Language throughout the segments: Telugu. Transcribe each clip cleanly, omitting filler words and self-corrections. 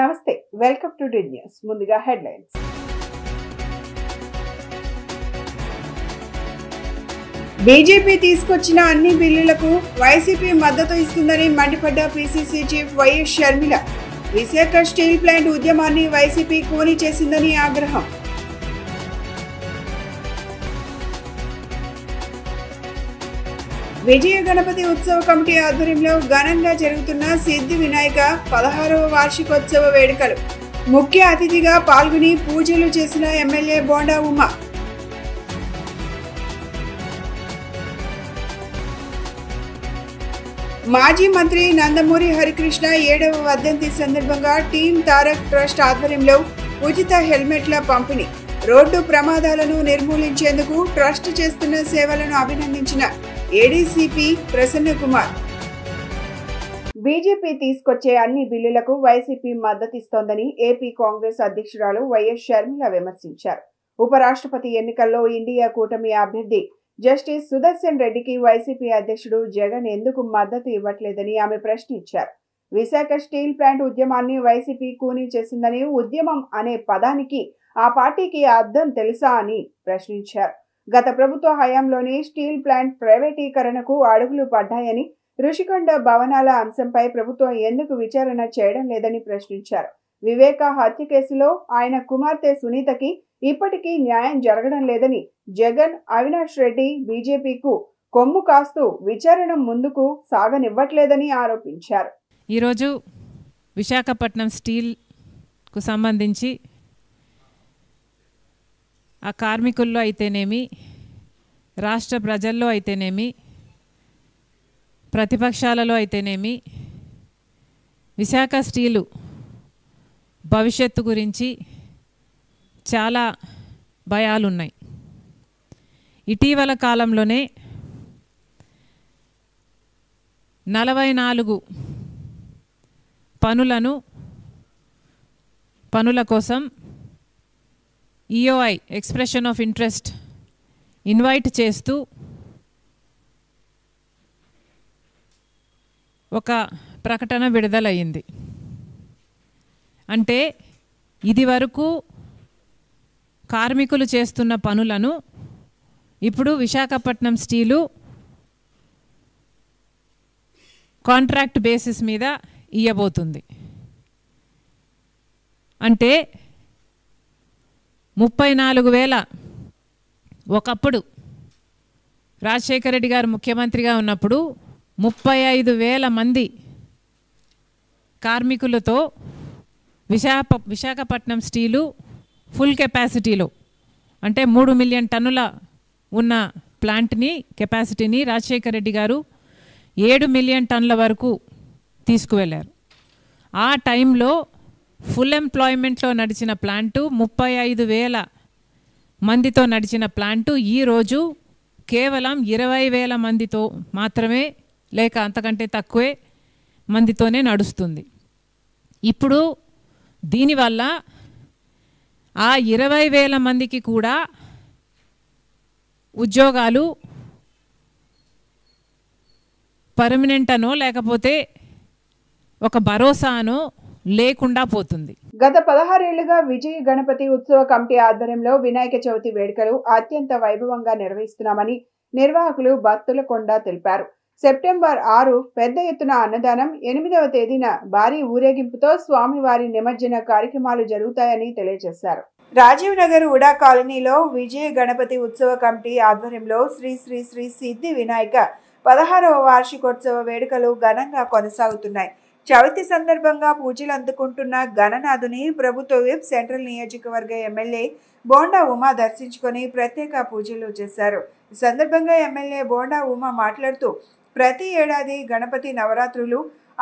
నమస్తే వెల్కమ్ టు డి న్యూస్. ముందుగా హెడ్లైన్స్. బీజేపీ తీసుకొచ్చిన అన్ని బిల్లులకు వైసీపీ మద్దతు ఇస్తుందని మండిపడ్డ PCC chief YS Sharmila. Visakha steel plant ఉద్యమాన్ని వైసీపీ కూని చేసిందని ఆగ్రహం. విజయ గణపతి ఉత్సవ కమిటీ ఆధ్వర్యంలో ఘనంగా జరుగుతున్న సిద్ధి వినాయక 16వ వార్షికోత్సవ వేడుకలు. ముఖ్య అతిథిగా పాల్గొని పూజలు చేసిన ఎమ్మెల్యే బోండా ఉమ. మాజీ మంత్రి నందమూరి హరికృష్ణ 7వ వర్ధంతి సందర్భంగా టీం తారక్ ట్రస్ట్ ఆధ్వర్యంలో ఉచిత హెల్మెట్ల పంపిణీ. రోడ్డు ప్రమాదాలను నిర్మూలించేందుకు ట్రస్ట్ చేస్తున్న సేవలను అభినందించిన ఏడీసీపీ ప్రసన్న కుమార్. బీజేపీ తీసుకొచ్చే అన్ని బిల్లులకు వైసీపీ మద్దతిస్తోందని ఏపీ కాంగ్రెస్ అధ్యక్షురాలు వైఎస్ షర్మిల విమర్శించారు. ఉపరాష్ట్రపతి ఎన్నికల్లో ఇండియా కూటమి అభ్యర్థి జస్టిస్ సుదర్శన్ రెడ్డికి వైసీపీ అధ్యక్షుడు జగన్ ఎందుకు మద్దతు ఇవ్వట్లేదని ఆమె ప్రశ్నించారు. విశాఖ స్టీల్ ప్లాంట్ ఉద్యమాన్ని వైసీపీ కూనీ చేసిందని, ఉద్యమం అనే పదానికి ఆ పార్టీకి అర్థం తెలుసా అని ప్రశ్నించారు. గత ప్రభుత్వ హయాంలోనే స్టీల్ ప్లాంట్ ప్రైవేటీకరణకు అడుగులు పడ్డాయని, రుషికొండ భవనాల అంశంపై ప్రభుత్వం ఎందుకు విచారణ చేయడం లేదని ప్రశ్నించారు. వివేక హత్య కేసులో ఆయన కుమార్తె సునీతకి ఇప్పటికీ న్యాయం జరగడం లేదని, జగన్, అవినాష్ రెడ్డి బీజేపీకు కొమ్ము కాస్తూ విచారణ ముందుకు సాగనివ్వట్లేదని ఆరోపించారు. ఈరోజు విశాఖపట్నం స్టీల్కు సంబంధించి ఆ కార్మికుల్లో అయితేనేమి, రాష్ట్ర ప్రజల్లో అయితేనేమి, ప్రతిపక్షాలలో అయితేనేమి విశాఖ స్టీలు భవిష్యత్తు గురించి చాలా భయాలున్నాయి. ఇటీవల కాలంలోనే 44 పనుల కోసం EOI expression of interest invite చేస్తూ ఒక ప్రకటన విడుదలయ్యింది. అంటే ఇది వరకు కార్మికులు చేస్తున్న పనులను ఇప్పుడు విశాఖపట్నం స్టీలు కాంట్రాక్ట్ బేసిస్ మీద ఇయ్యబోతుంది. అంటే 34,000 ఒకప్పుడు రాజశేఖర రెడ్డి గారు ముఖ్యమంత్రిగా ఉన్నప్పుడు 35,000 మంది కార్మికులతో విశాఖపట్నం స్టీలు ఫుల్ కెపాసిటీలో, అంటే 3 మిలియన్ టన్నుల ఉన్న ప్లాంట్ని కెపాసిటీని రాజశేఖర రెడ్డి గారు 7 మిలియన్ టన్నుల వరకు తీసుకువెళ్ళారు. ఆ టైంలో ఫుల్ ఎంప్లాయ్మెంట్లో నడిచిన ప్లాంటు, 35,000 మందితో నడిచిన ప్లాంటు ఈరోజు కేవలం 20,000 మందితో మాత్రమే, లేక అంతకంటే తక్కువే మందితోనే నడుస్తుంది. ఇప్పుడు దీనివల్ల ఆ 20,000 మందికి కూడా ఉద్యోగాలు పర్మనెంట్ అనో లేకపోతే ఒక భరోసానో లేకుండా పోతుంది. గత 16 ఏళ్లుగా విజయ గణపతి ఉత్సవ కమిటీ ఆధ్వర్యంలో వినాయక చవితి వేడుకలు అత్యంత వైభవంగా నిర్వహిస్తున్నామని నిర్వాహకులు భక్తుల కొండ తెలిపారు. సెప్టెంబర్ 6 పెద్ద ఎత్తున అన్నదానం, 8వ తేదీన భారీ ఊరేగింపుతో స్వామివారి నిమజ్జన కార్యక్రమాలు జరుగుతాయని తెలియజేశారు. రాజీవ్ నగర్ ఉడా కాలనీలో విజయ గణపతి ఉత్సవ కమిటీ ఆధ్వర్యంలో శ్రీ శ్రీ శ్రీ సిద్ధి వినాయక 16వ వార్షికోత్సవ వేడుకలు ఘనంగా కొనసాగుతున్నాయి. చవితి సందర్భంగా పూజలు అందుకుంటున్న గణనాథుని ప్రభుత్వ విప్ సెంట్రల్ నియోజకవర్గ ఎమ్మెల్యే బోండా ఉమా దర్శించుకొని ప్రత్యేక పూజలు చేశారు. ఈ సందర్భంగా ఎమ్మెల్యే బోండా ఉమా మాట్లాడుతూ, ప్రతి ఏడాది గణపతి నవరాత్రులు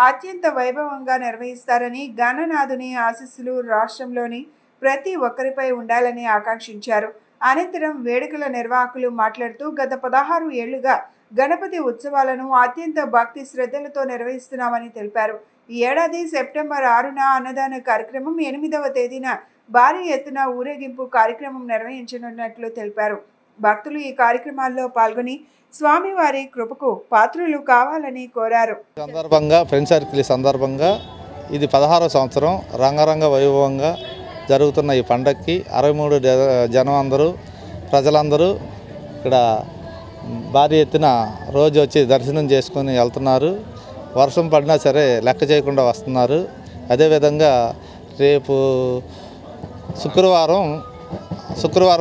అత్యంత వైభవంగా నిర్వహిస్తారని, గణనాథుని ఆశీస్సులు రాష్ట్రంలోని ప్రతి ఒక్కరిపై ఉండాలని ఆకాంక్షించారు. అనంతరం వేడుకల నిర్వాహకులు మాట్లాడుతూ, గత 16 ఏళ్లుగా గణపతి ఉత్సవాలను అత్యంత భక్తి శ్రద్ధలతో నిర్వహిస్తున్నామని తెలిపారు. ఈ ఏడాది సెప్టెంబర్ 6న అన్నదాన కార్యక్రమం, 8వ తేదీన భారీ ఎత్తున ఊరేగింపు కార్యక్రమం నిర్వహించనున్నట్లు తెలిపారు. భక్తులు ఈ కార్యక్రమాల్లో పాల్గొని స్వామివారి కృపకు పాత్రులు కావాలని కోరారు. సందర్భంగా ఫ్రెండ్స్ సర్కిల్ సందర్భంగా ఇది 16వ సంవత్సరం రంగరంగ వైభవంగా జరుగుతున్న ఈ పండగకి 63 జనం అందరూ ప్రజలందరూ ఇక్కడ భారీ ఎత్తున రోజు వచ్చి దర్శనం చేసుకొని వెళ్తున్నారు. వర్షం పడినా సరే లెక్క చేయకుండా వస్తున్నారు. అదేవిధంగా రేపు శుక్రవారం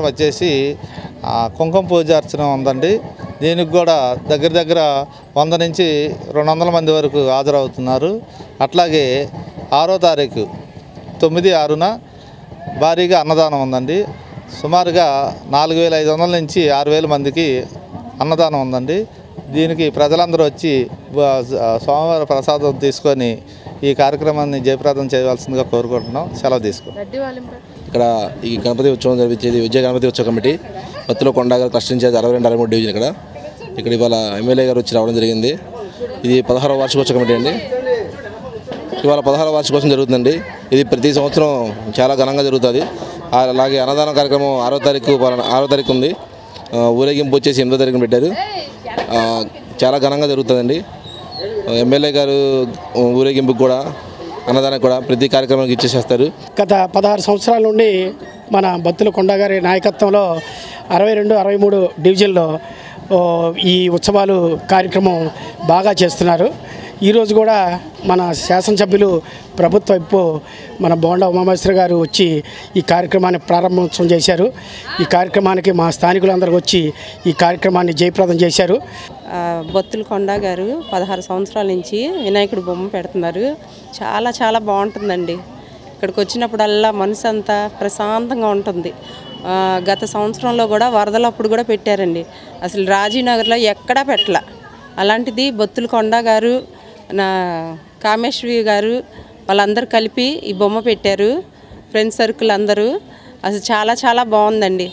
వచ్చేసి కుంకుమ పూజ అర్చన ఉందండి. దీనికి కూడా దగ్గర 100 నుంచి 200 మంది వరకు హాజరవుతున్నారు. అట్లాగే 6వ తారీఖు 9/6న భారీగా అన్నదానం ఉందండి. సుమారుగా 4,500 నుంచి 6,000 మందికి అన్నదానం ఉందండి. దీనికి ప్రజలందరూ వచ్చి సోమవారం ప్రసాదం తీసుకొని ఈ కార్యక్రమాన్ని జయప్రదం చేయవలసిందిగా కోరుకుంటున్నాం. సెలవు తీసుకుంటాం. ఇక్కడ ఈ గణపతి ఉత్సవం జరిపించేది విజయ గణపతి ఉత్సవ కమిటీ బత్తుల కొండ గారు ట్రస్ట్ ఇన్ఛార్జ్ 62-63 డివిజన్. ఇక్కడ ఇవాళ ఎమ్మెల్యే గారు వచ్చి రావడం జరిగింది. ఇది 16వ వార్షికోత్సవ కమిటీ అండి. ఇవాళ 16వ వార్షికోత్సవం జరుగుతుందండి. ఇది ప్రతి సంవత్సరం చాలా ఘనంగా జరుగుతుంది. అలాగే అన్నదాన కార్యక్రమం 6వ తారీఖు ఉంది. ఊరేగింపు వచ్చేసి 8వ తారీఖున పెట్టారు. చాలా ఘనంగా జరుగుతుందండి. ఎమ్మెల్యే గారు ఊరేగింపుకి కూడా అన్నదానం కూడా ప్రతి కార్యక్రమానికి ఇచ్చేసేస్తారు. గత 16 సంవత్సరాల నుండి మన బత్తుల కొండ గారి నాయకత్వంలో 62, 63 డివిజన్లో ఈ ఉత్సవాలు కార్యక్రమం బాగా చేస్తున్నారు. ఈరోజు కూడా మన శాసనసభ్యులు ప్రభుత్వ వైపు మన బోండా ఉమామహేశ్వర గారు వచ్చి ఈ కార్యక్రమాన్ని ప్రారంభోత్సవం చేశారు. ఈ కార్యక్రమానికి మా స్థానికులందరూ వచ్చి ఈ కార్యక్రమాన్ని జయప్రదం చేశారు. బత్తుల కొండ గారు 16 సంవత్సరాల నుంచి వినాయకుడు బొమ్మ పెడుతున్నారు. చాలా బాగుంటుందండి. ఇక్కడికి వచ్చినప్పుడల్లా మనసు అంతా ప్రశాంతంగా ఉంటుంది. గత సంవత్సరంలో కూడా వరదలప్పుడు కూడా పెట్టారండి. అసలు రాజీనగర్లో ఎక్కడా పెట్టల. అలాంటిది బత్తుల కొండ గారు, నా కామేశ్వరి గారు వాళ్ళందరూ కలిపి ఈ బొమ్మ పెట్టారు. ఫ్రెండ్స్ సర్కిల్ అందరూ. అసలు చాలా బాగుందండి.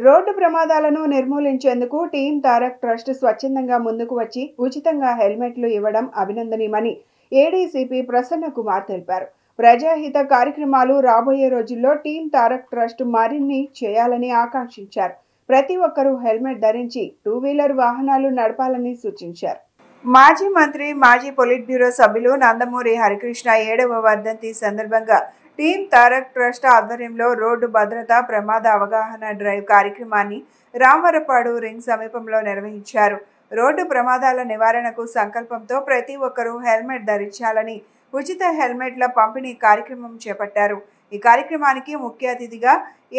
రోడ్డు ప్రమాదాలను నిర్మూలించేందుకు టీం తారక్ ట్రస్ట్ స్వచ్ఛందంగా ముందుకు వచ్చి ఉచితంగా హెల్మెట్లు ఇవ్వడం అభినందనీయమని ఏడీసీపీ ప్రసన్న కుమార్ తెలిపారు. ప్రజాహిత కార్యక్రమాలు రాబోయే రోజుల్లో టీం తారక్ ట్రస్ట్ మరిన్ని చేయాలని ఆకాంక్షించారు. ప్రతి ఒక్కరూ హెల్మెట్ ధరించి 2 వీలర్ వాహనాలు నడపాలని సూచించారు. మాజీ మంత్రి, మాజీ పొలిట్ బ్యూరో సభ్యులు నందమూరి హరికృష్ణ 7వ వర్ధంతి సందర్భంగా టీం తారక్ ట్రస్ట్ ఆధ్వర్యంలో రోడ్డు భద్రత ప్రమాద అవగాహన డ్రైవ్ కార్యక్రమాన్ని రామవరపాడు రింగ్ సమీపంలో నిర్వహించారు. రోడ్డు ప్రమాదాల నివారణకు సంకల్పంతో ప్రతి ఒక్కరూ హెల్మెట్ ధరించాలని ఉచిత హెల్మెట్ల పంపిణీ కార్యక్రమం చేపట్టారు. ఈ కార్యక్రమానికి ముఖ్య అతిథిగా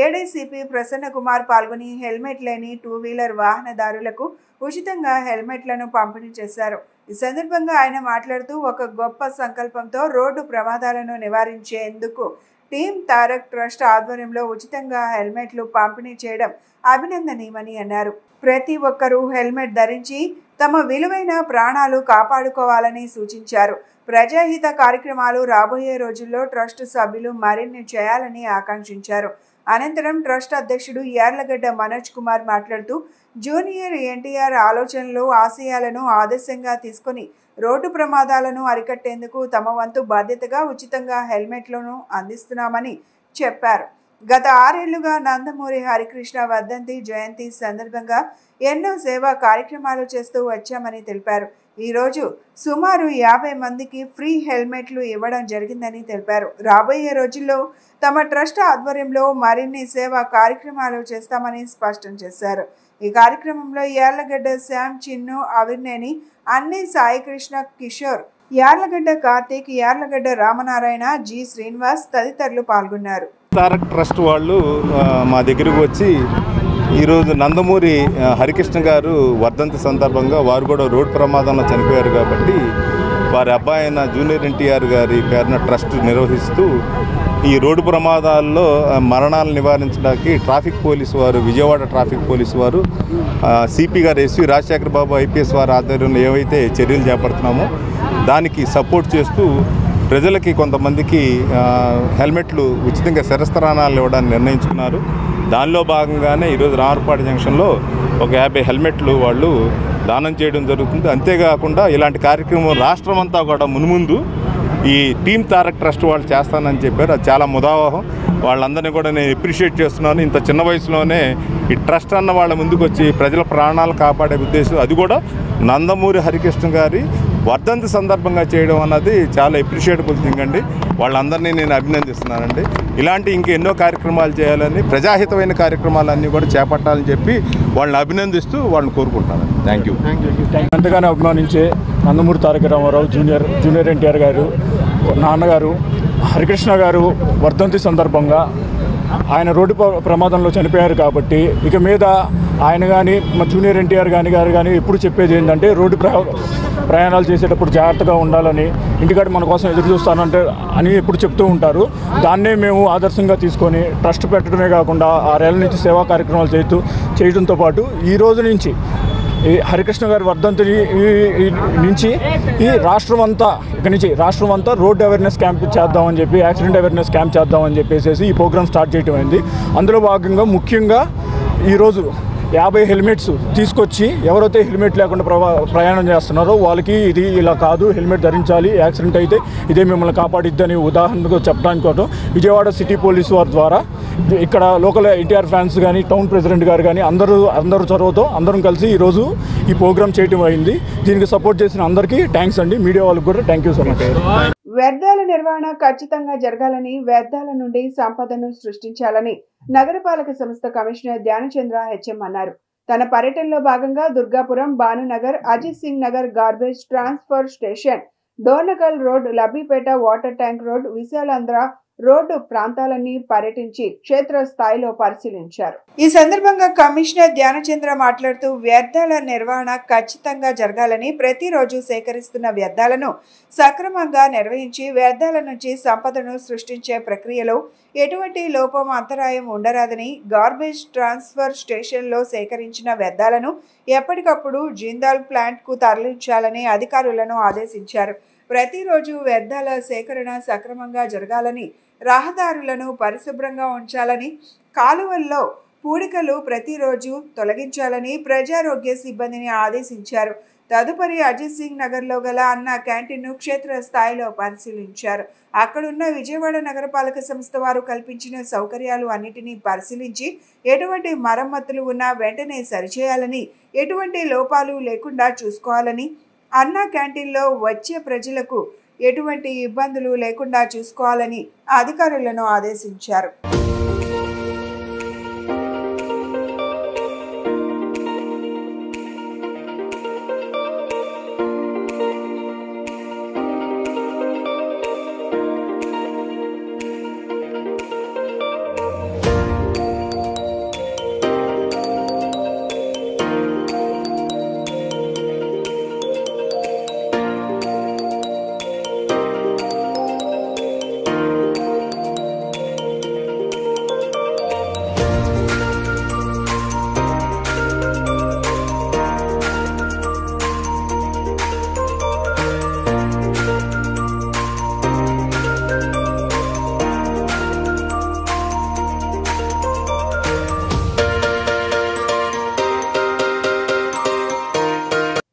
ఏడీసీపీ ప్రసన్న కుమార్ పాల్గొని హెల్మెట్ లేని 2 వీలర్ వాహనదారులకు ఉచితంగా హెల్మెట్లను పంపిణీ చేశారు. ఈ సందర్భంగా ఆయన మాట్లాడుతూ ఒక గొప్ప సంకల్పంతో రోడ్డు ప్రమాదాలను నివారించేందుకు టీం తారక్ ట్రస్ట్ ఆధ్వర్యంలో ఉచితంగా హెల్మెట్లు పంపిణీ చేయడం అభినందనీయమని అన్నారు. ప్రతి ఒక్కరూ హెల్మెట్ ధరించి తమ విలువైన ప్రాణాలు కాపాడుకోవాలని సూచించారు. ప్రజాహిత కార్యక్రమాలు రాబోయే రోజుల్లో ట్రస్ట్ సభ్యులు మరిన్ని చేయాలని ఆకాంక్షించారు. అనంతరం ట్రస్ట్ అధ్యక్షుడు యార్లగడ్డ మనోజ్ కుమార్ మాట్లాడుతూ జూనియర్ ఎన్టీఆర్ ఆలోచనలు, ఆశయాలను ఆదర్శంగా తీసుకుని రోడ్డు ప్రమాదాలను అరికట్టేందుకు తమ వంతు బాధ్యతగా ఉచితంగా హెల్మెట్లను అందిస్తున్నామని చెప్పారు. గత 6 ఏళ్లుగా నందమూరి హరికృష్ణ వర్ధంతి జయంతి సందర్భంగా ఎన్నో సేవా కార్యక్రమాలు చేస్తూ వచ్చామని తెలిపారు. ఈరోజు సుమారు 50 మందికి ఫ్రీ హెల్మెట్లు ఇవ్వడం జరిగిందని తెలిపారు. రాబోయే రోజుల్లో తమ ట్రస్ట్ ఆధ్వర్యంలో మరిన్ని సేవా కార్యక్రమాలు చేస్తామని స్పష్టం చేశారు. ఈ కార్యక్రమంలో యార్లగడ్డ శ్యామ్, చిన్ను, అవిర్నేని, అన్ని, సాయికృష్ణ, కిషోర్, యార్లగడ్డ కార్తీక్, యార్లగడ్డ రామనారాయణ, జి శ్రీనివాస్ తదితరులు పాల్గొన్నారు. తారక్ ట్రస్ట్ వాళ్ళు మా దగ్గరకు వచ్చి ఈరోజు నందమూరి హరికృష్ణ గారు వర్ధంతి సందర్భంగా వారు కూడా రోడ్డు ప్రమాదంలో చనిపోయారు కాబట్టి వారి అబ్బాయి అయిన జూనియర్ ఎన్టీఆర్ గారి పేరున ట్రస్ట్ నిర్వహిస్తూ ఈ రోడ్డు ప్రమాదాల్లో మరణాలను నివారించడానికి ట్రాఫిక్ పోలీసు వారు, విజయవాడ ట్రాఫిక్ పోలీసు వారు, సిపి గారు ఎస్వి రాజశేఖర బాబు ఐపీఎస్ వారి ఆధ్వర్యంలో ఏవైతే చర్యలు చేపడుతున్నామో దానికి సపోర్ట్ చేస్తూ ప్రజలకి కొంతమందికి హెల్మెట్లు ఉచితంగా శిరస్త్రాణాలు ఇవ్వడానికి నిర్ణయించుకున్నారు. దానిలో భాగంగానే ఈరోజు రామవరపాడు జంక్షన్లో ఒక 50 హెల్మెట్లు వాళ్ళు దానం చేయడం జరుగుతుంది. అంతేకాకుండా ఇలాంటి కార్యక్రమం రాష్ట్రం అంతా కూడా మున్ముందు ఈ టీం తారక్ ట్రస్ట్ వాళ్ళు చేస్తానని చెప్పారు. అది చాలా ముదావహం. వాళ్ళందరినీ కూడా నేను అప్రిషియేట్ చేస్తున్నాను. ఇంత చిన్న వయసులోనే ఈ ట్రస్ట్ అన్న వాళ్ళ ముందుకు వచ్చి ప్రజల ప్రాణాలు కాపాడే ఉద్దేశం, అది కూడా నందమూరి హరికృష్ణ గారి వర్ధంతి సందర్భంగా చేయడం అన్నది చాలా అప్రిషియేటబుల్ థింగ్ అండి. వాళ్ళందరినీ నేను అభినందిస్తున్నానండి. ఇలాంటి ఇంకెన్నో కార్యక్రమాలు చేయాలని, ప్రజాహితమైన కార్యక్రమాలన్నీ కూడా చేపట్టాలని చెప్పి వాళ్ళని అభినందిస్తూ వాళ్ళని కోరుకుంటున్నాను. Thank you. ఎంతగానో అభిమానించే నందమూరి తారక రామారావు జూనియర్ ఎన్టీఆర్ గారు నాన్నగారు హరికృష్ణ గారు వర్ధంతి సందర్భంగా ఆయన రోడ్డు ప్రమాదంలో చనిపోయారు కాబట్టి ఇక మీద ఆయన కానీ మా జూనియర్ ఎన్టీఆర్ కానీ ఎప్పుడు చెప్పేది ఏంటంటే రోడ్డు ప్రయాణాలు చేసేటప్పుడు జాగ్రత్తగా ఉండాలని, ఇంటికాడ మన కోసం ఎదురు చూస్తానంటే అని ఎప్పుడు చెప్తూ ఉంటారు. దాన్నే మేము ఆదర్శంగా తీసుకొని ట్రస్ట్ పెట్టడమే కాకుండా 6 ఏళ్ళ నుంచి సేవా కార్యక్రమాలు చేయడంతో పాటు ఈ రోజు నుంచి ఈ హరికృష్ణ గారి వర్ధంతి నుంచి ఇక్కడి నుంచి రాష్ట్రం అంతా రోడ్ అవేర్నెస్ క్యాంప్ చేద్దామని చెప్పి, యాక్సిడెంట్ అవేర్నెస్ క్యాంప్ చేద్దామని చెప్పేసి ఈ ప్రోగ్రామ్ స్టార్ట్ చేయడం అయింది. అందులో భాగంగా ముఖ్యంగా ఈరోజు 50 హెల్మెట్స్ తీసుకొచ్చి ఎవరైతే హెల్మెట్ లేకుండా ప్రయాణం చేస్తున్నారో వాళ్ళకి ఇది ఇలా కాదు, హెల్మెట్ ధరించాలి, యాక్సిడెంట్ అయితే ఇదే మిమ్మల్ని కాపాడిద్దని ఉదాహరణకు చెప్పడానికి కోసం విజయవాడ సిటీ పోలీసు వారి ద్వారా ఇక్కడ లోకల్ ఎన్టీఆర్ ఫ్యాన్స్ కానీ టౌన్ ప్రెసిడెంట్ గారు కానీ అందరూ చొరవతో అందరం కలిసి ఈరోజు ఈ ప్రోగ్రామ్ చేయడం అయింది. దీనికి సపోర్ట్ చేసిన అందరికీ థ్యాంక్స్ అండి. మీడియా వాళ్ళకి కూడా థ్యాంక్ యూ సో మచ్. వ్యర్థాల నిర్వహణ ఖచ్చితంగా జరగాలని, వ్యర్థాల నుండి సంపదను సృష్టించాలని నగరపాలక సంస్థ కమిషనర్ ధ్యానచంద్ర హెచ్ఎం అన్నారు. తన పర్యటనలో భాగంగా Durgapuram, Bhanunagar, Ajit Singh Nagar garbage transfer station, Dornakal road, Labbipeta water tank road, Visalandhra road ప్రాంతాలన్నీ పర్యటించి క్షేత్ర స్థాయిలో పరిశీలించారు. ఈ సందర్భంగా కమిషనర్ ధ్యానచంద్ర మాట్లాడుతూ వ్యర్థాల నిర్వహణ ఖచ్చితంగా జరగాలని, ప్రతిరోజు సేకరిస్తున్న వ్యర్థాలను సక్రమంగా నిర్వహించి వ్యర్థాల నుంచి సంపదను సృష్టించే ప్రక్రియలో ఎటువంటి లోపం అంతరాయం ఉండరాదని, గార్బేజ్ ట్రాన్స్ఫర్ స్టేషన్లో సేకరించిన వ్యర్థాలను ఎప్పటికప్పుడు జిందాల్ ప్లాంట్కు తరలించాలని అధికారులను ఆదేశించారు. ప్రతిరోజు వ్యర్థాల సేకరణ సక్రమంగా జరగాలని, రహదారులను పరిశుభ్రంగా ఉంచాలని, కాలువల్లో పూడికలు ప్రతిరోజు తొలగించాలని ప్రజారోగ్య సిబ్బందిని ఆదేశించారు. తదుపరి అజిత్ సింగ్ నగర్లో గల అన్న క్యాంటీన్ను క్షేత్ర స్థాయిలో పరిశీలించారు. అక్కడున్న విజయవాడ నగరపాలక సంస్థ వారు కల్పించిన సౌకర్యాలు అన్నిటినీ పరిశీలించి ఎటువంటి మరమ్మతులు ఉన్నా వెంటనే సరిచేయాలని, ఎటువంటి లోపాలు లేకుండా చూసుకోవాలని, అన్న క్యాంటీన్లో వచ్చే ప్రజలకు ఎటువంటి ఇబ్బందులు లేకుండా చూసుకోవాలని అధికారులను ఆదేశించారు.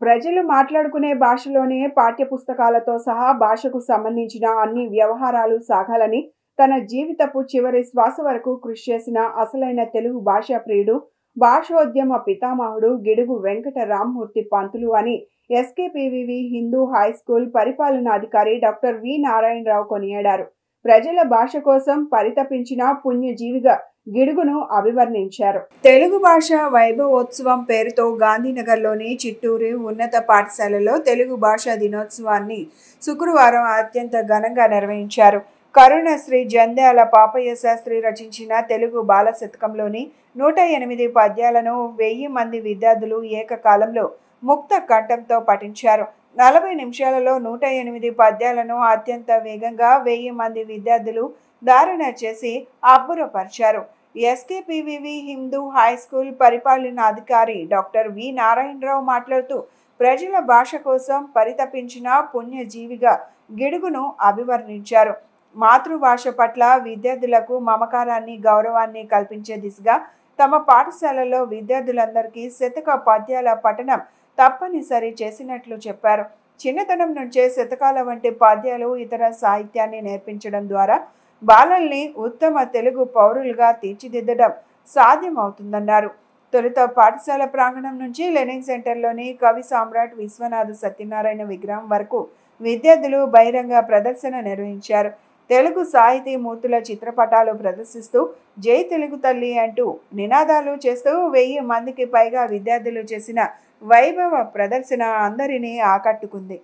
ప్రజలు మాట్లాడుకునే భాషలోనే పాఠ్యపుస్తకాలతో సహా భాషకు సంబంధించిన అన్ని వ్యవహారాలు సాగాలని, తన జీవితపు చివరి శ్వాస వరకు కృషి చేసిన అసలైన తెలుగు భాషా ప్రియుడు, భాషోద్యమ పితామహుడు గిడుగు వెంకట రామ్మూర్తి పంతులు అని ఎస్కేపీవీవి హిందూ హై స్కూల్ పరిపాలనాధికారి డాక్టర్ వి నారాయణరావు కొనియాడారు. ప్రజల భాష కోసం పరితపించిన పుణ్యజీవిగా గిడుగును అభివర్ణించారు. తెలుగు భాష వైభవోత్సవం పేరుతో గాంధీనగర్లోని చిట్టూరు ఉన్నత పాఠశాలలో తెలుగు భాషా దినోత్సవాన్ని శుక్రవారం అత్యంత ఘనంగా నిర్వహించారు. కరుణశ్రీ జంధ్యాల పాపయ్య శాస్త్రి రచించిన తెలుగు బాల శతకంలోని 108 పద్యాలను 1000 మంది విద్యార్థులు ఏకకాలంలో ముక్త కంఠంతో పఠించారు. 40 నిమిషాలలో 108 పద్యాలను అత్యంత వేగంగా 1000 మంది విద్యార్థులు ధారణ చేసి అబ్బురపరిచారు. ఎస్కేపీవీవి హిందూ హై స్కూల్ పరిపాలనాధికారి డాక్టర్ వి నారాయణరావు మాట్లాడుతూ ప్రజల భాష కోసం పరితపించిన పుణ్యజీవిగా గిడుగును అభివర్ణించారు. మాతృభాష పట్ల విద్యార్థులకు మమకారాన్ని, గౌరవాన్ని కల్పించే దిశగా తమ పాఠశాలలో విద్యార్థులందరికీ శతక పద్యాల పఠనం తప్పనిసరి చేసినట్లు చెప్పారు. చిన్నతనం నుంచే శతకాల వంటి పద్యాలు, ఇతర సాహిత్యాన్ని నేర్పించడం ద్వారా బాలల్ని ఉత్తమ తెలుగు పౌరులుగా తీర్చిదిద్దడం సాధ్యమవుతుందన్నారు. తొలుత పాఠశాల ప్రాంగణం నుంచి లెనిన్ సెంటర్లోని కవి సామ్రాట్ విశ్వనాథ సత్యనారాయణ విగ్రహం వరకు విద్యార్థులు బహిరంగ ప్రదర్శన నిర్వహించారు. తెలుగు సాహితీ మూర్తుల చిత్రపటాలు ప్రదర్శిస్తూ జై తెలుగు తల్లి అంటూ నినాదాలు చేస్తూ 1000 మందికి పైగా విద్యార్థులు చేసిన వైభవ ప్రదర్శన అందరినీ ఆకట్టుకుంది.